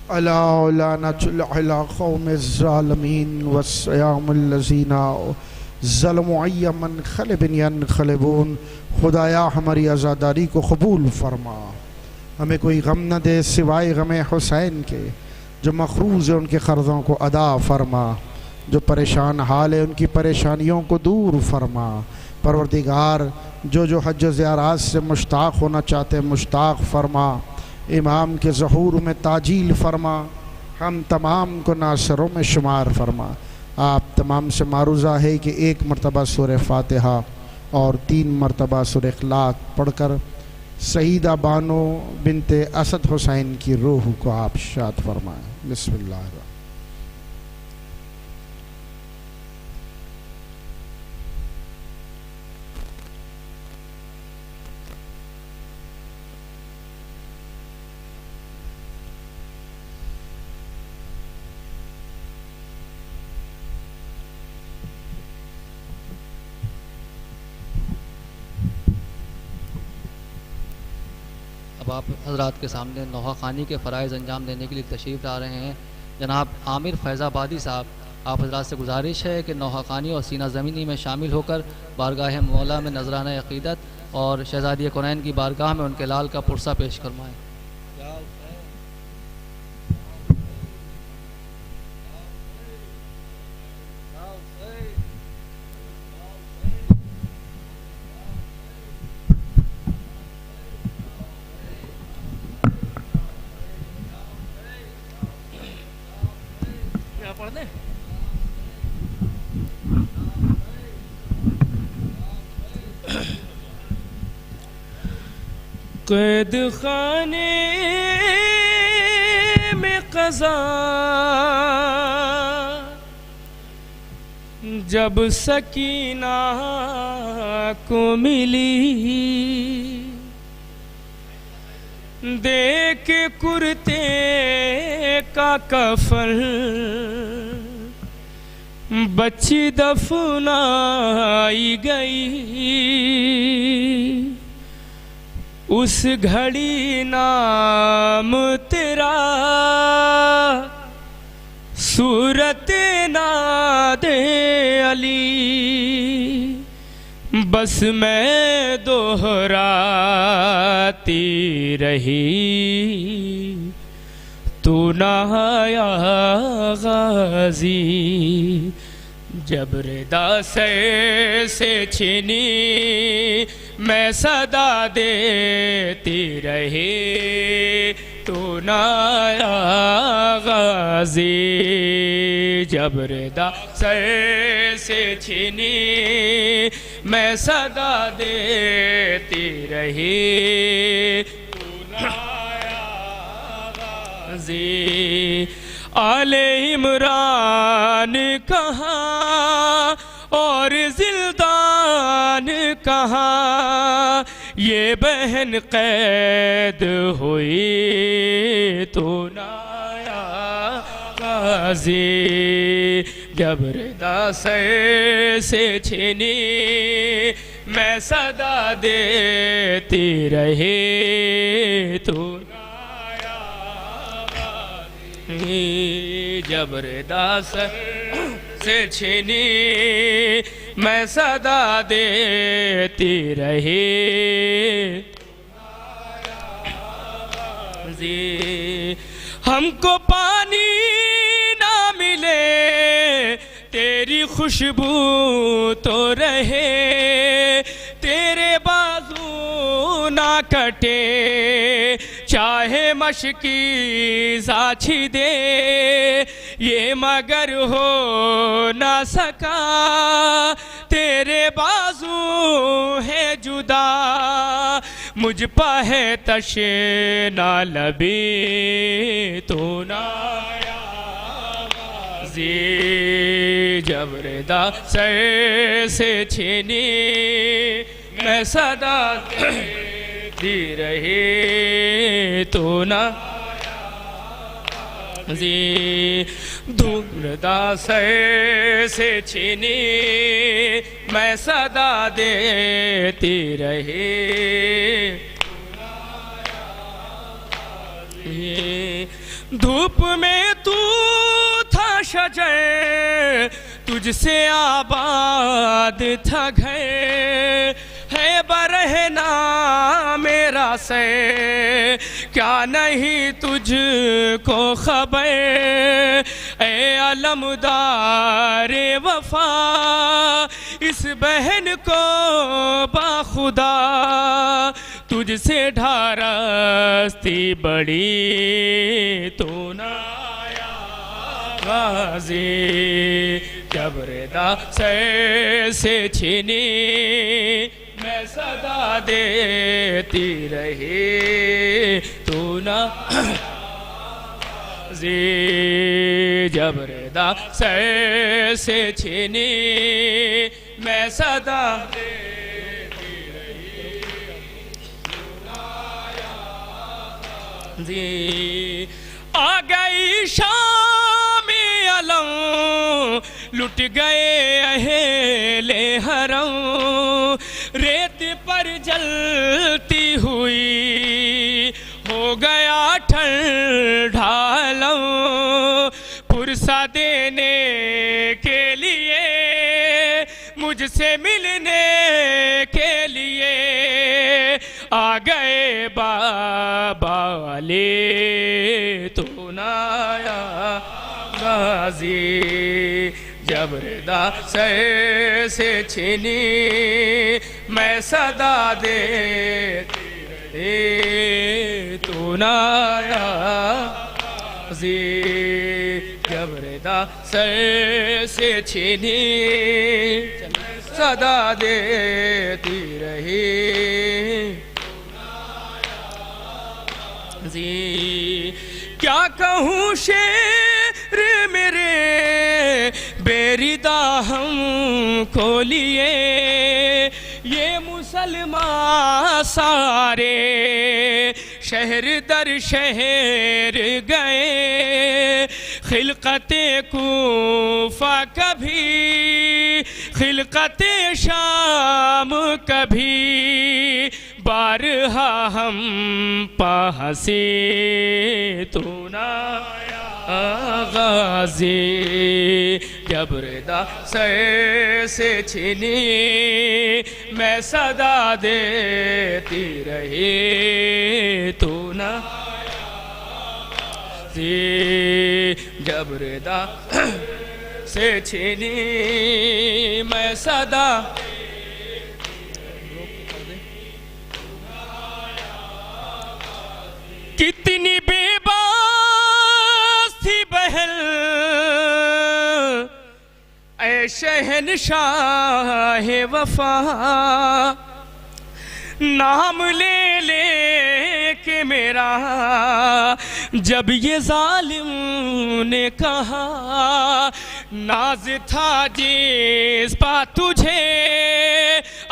अला लानतुल अला कौम ज़ालिमीन वस्सयामुल लज़ीना ज़लमू अय्यमन क़ल्बिन यनक़लिबून। खुदाया हमारी आज़ादारी को कबूल फरमा, हमें कोई गम न दे सिवाय गमे हुसैन के, जो मखरूज़ है उनके क़र्ज़ों को अदा फरमा, जो परेशान हाल है उनकी परेशानियों को दूर फरमा। परवरदिगार जो हज ज़ियारत से मुश्ताक़ होना चाहते हैं मुश्ताक़ फरमा, इमाम के ज़हूर में ताजील फरमा, हम तमाम को नासरों में शुमार फरमा। आप तमाम से मारूज़ा है कि 1 मरतबा सूरह फ़ातिहा और 3 मरतबा सूरह इखलास पढ़कर सईदा बानो बिनते असद हुसैन की रूह को आप शाद फरमाएँ। बिस्मिल्लाह। अब आप हजरात के सामने नोहा खानी के फ़राइज़ अंजाम देने के लिए तशरीफ़ ला रहे हैं जनाब आमिर फैज़ाबादी साहब। आप हजरात से गुजारिश है कि नोहा खानी और सीना ज़मीनी में शामिल होकर बारगाह मौला में नजराना अक़ीदत और शहज़ादी कौनैन की बारगाह में उनके लाल का पुरसा पेश करवाएँ। कैद खाने में क़ज़ा जब सकीना को मिली, देख कुर्ते का कफन बच्ची दफनाई गई। उस घड़ी नाम तेरा सूरत नादे अली, बस मैं दोहराती रही तू ना आया गाजी। जब रिदा से छीनी मैं सदा देती रही तू ना आया गाजी। जब रिदा से छीनी मैं सदा देती रही तू ना आया गाजी। आले इमरान कहाँ और जिल्दान कहाँ, ये बहन कैद हुई तो ना आया गाजी। जब रिदा से छीनी मैं सदा देती रही तो जब रिदा से छीनी मैं सदा देती रही हमको पानी ना मिले तेरी खुशबू तो रहे, तेरे बाजू ना कटे चाहे मशकी साछी दे, ये मगर हो ना सका तेरे बाजू है जुदा। मुझ पा है तशे ना लबी तो ना आया गाजी। जब रिदा से छीनी मैं सदा दी रही तो ना जी। धूमदा से छीनी मैं सदा देती रही धूप में तू था शजर तुझसे आबाद था घर, है बरहना मेरा से क्या नहीं तुझको खबर। ए अलमदार वफा इस बहन को बाखुदा तुझसे ढारस्ती बड़ी तो ना आया गाजी। जब रिदा से छीनी मैं सदा देती रही तू ना जी। जब रिदा से छीनी मैं सदा देती रही जी। आ गई शाम अलम लुट गए अहेले हरम, रेत पर जलती हुई मिलने के लिए आ गए बाबा अली तू ना आया गाजी जब रिदा सर से छीनी मैं सदा देती रही तू ना आया गाजी जब रिदा सर से छीनी सदा देती रही क्या कहूँ शेर मेरे बेरिदा हमको लिए ये मुसलमान सारे शहर दर शहर गए खिलकते कूफा कभी खिलकते शाम कभी बारहा हम पहसे तू ना गाजी जब रिदा सर से छीनी मैं सदा देती रही तू ना जब रिदा से छीनी मैं सदा कितनी बेबास थी बहल ऐ शहनशाह वफा नाम ले ले के मेरा जब ये जालिम ने कहा नाज था जिस पा तुझे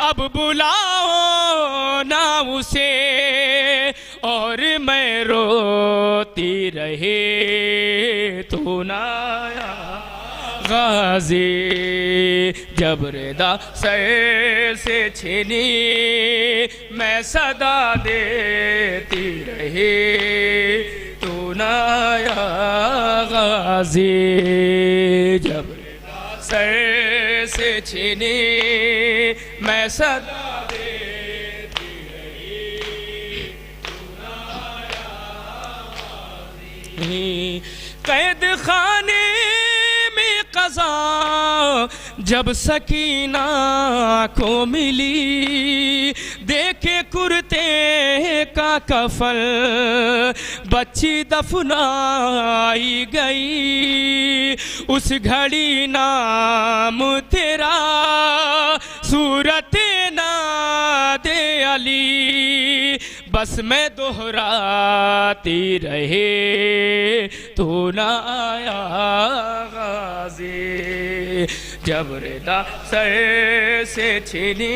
अब बुलाओ ना उसे और मैं रोती रही तू ना आया गाजी जब रिदा सर से छीनी मैं सदा देती रही तू ना आया गाजी जब रिदा सर से छीनी मैं सदा देती रही तू ना आया कैद खाने कज़ा जब सकीना को मिली देखे कुर्ते का कफल बच्ची दफनाई गई उस घड़ी नाम तेरा सूरत ना दे अली बस मैं दोहराती रहे तू ना आया गाजी जब रिदा सर से छीनी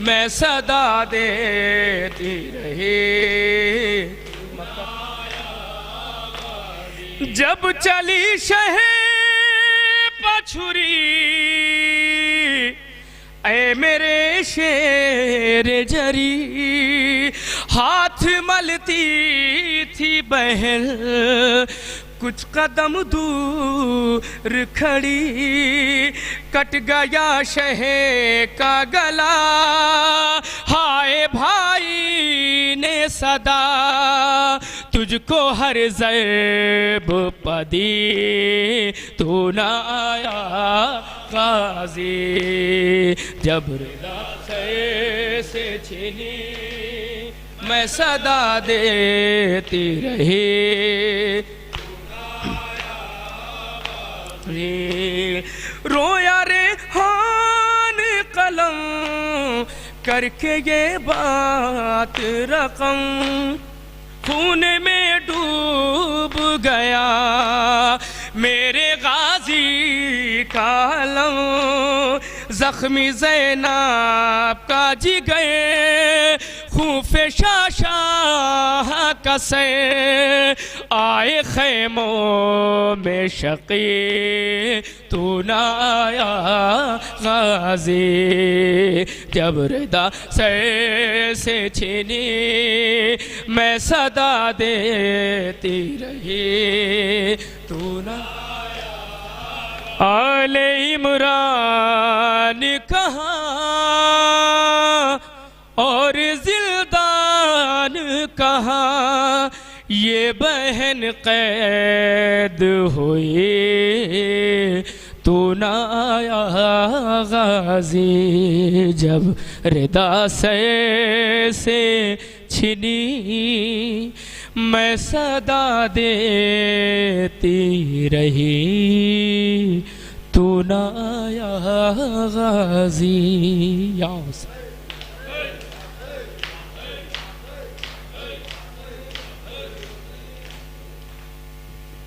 मैं सदा देती रही जब चली शहर पछुरी ऐ मेरे शेर जरी हाथ मलती थी बहन कुछ कदम दूर खड़ी कट गया शहे का गला हाय भाई ने सदा तुझको हर ज़र्ब पदी तू ना आया गाजी जब रिदा से छीनी मैं सदा देती रही रोया रे हान कलम करके ये बात रकम खून में डूब गया मेरे गाजी का अलम जख्मी ज़ैनब का जी गए खूफे शाह कसे आए खैमों में शकी तू ना आया गाजी जब रिदा सर से छीनी मैं सदा देती रही तू ना आले इमरान कहाँ और जिल्दान कहाँ, ये बहन कैद हुई तू न आया गाजी, जब रिदा से छिनी मैं सदा देती रही तू न आया गाजी। या हुसैन।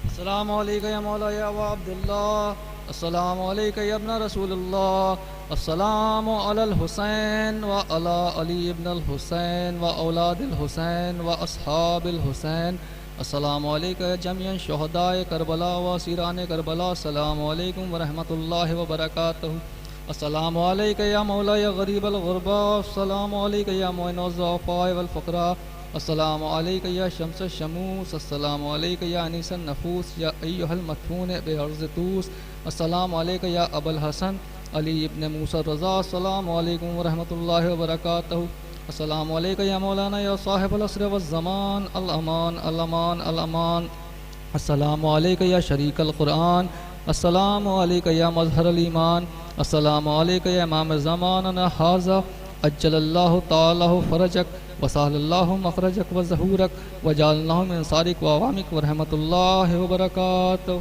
अस्सलामु अलैका या मौला या व अब्दुल्लाह, अस्सलामु अलैका या इब्न रसूलुल्लाह, अस्सलामु अलल हुसैन व अला अली इब्न अल हुसैन व औलादिल हुसैन व अस्हाबिल हुसैन, अस्सलामु अलैका या जमीअन शुहदाए करबला व सीरान करबला, अस्सलामु अलैकुम व रहमतुल्लाहि व बरकातहू, अस्सलामु अलैका या मौला या गरीबल गुरबा, अस्सलामु अलैका या मुइनुज़ ज़ुअफ़ा वल फ़ुक़रा, अस्सलामु अलैका या शम्स शमूस, अस्सलामु अलैका या अनीसन नफूस, या अय्युहल मदफून बेअर्ज़ तूस, अस्सलामु अलैका या अबुल हसन अली इब्न मूसा रज़ा, अस्सलामु अलैकुम व रहमतुल्लाहि व बरकातहू, अस्सलामु अलैका या मौलाना या साहिबल अस्र व ज़मान, अल अमान अल अमान अल अमान, अस्सलामु अलैका या शरीकल कुरान, अस्सलामु अलैका या मज़हरल ईमान, अस्सलामु अलैका या इमाम ज़मानना हाज़ा, अज्जलल्लाहु ताला फ़रजक व सहलल्लाहु मख़रजक व ज़हूरक व जअलनाहु मिन सारिक व अवामिक व रहमतुल्लाहि व बरकातहू।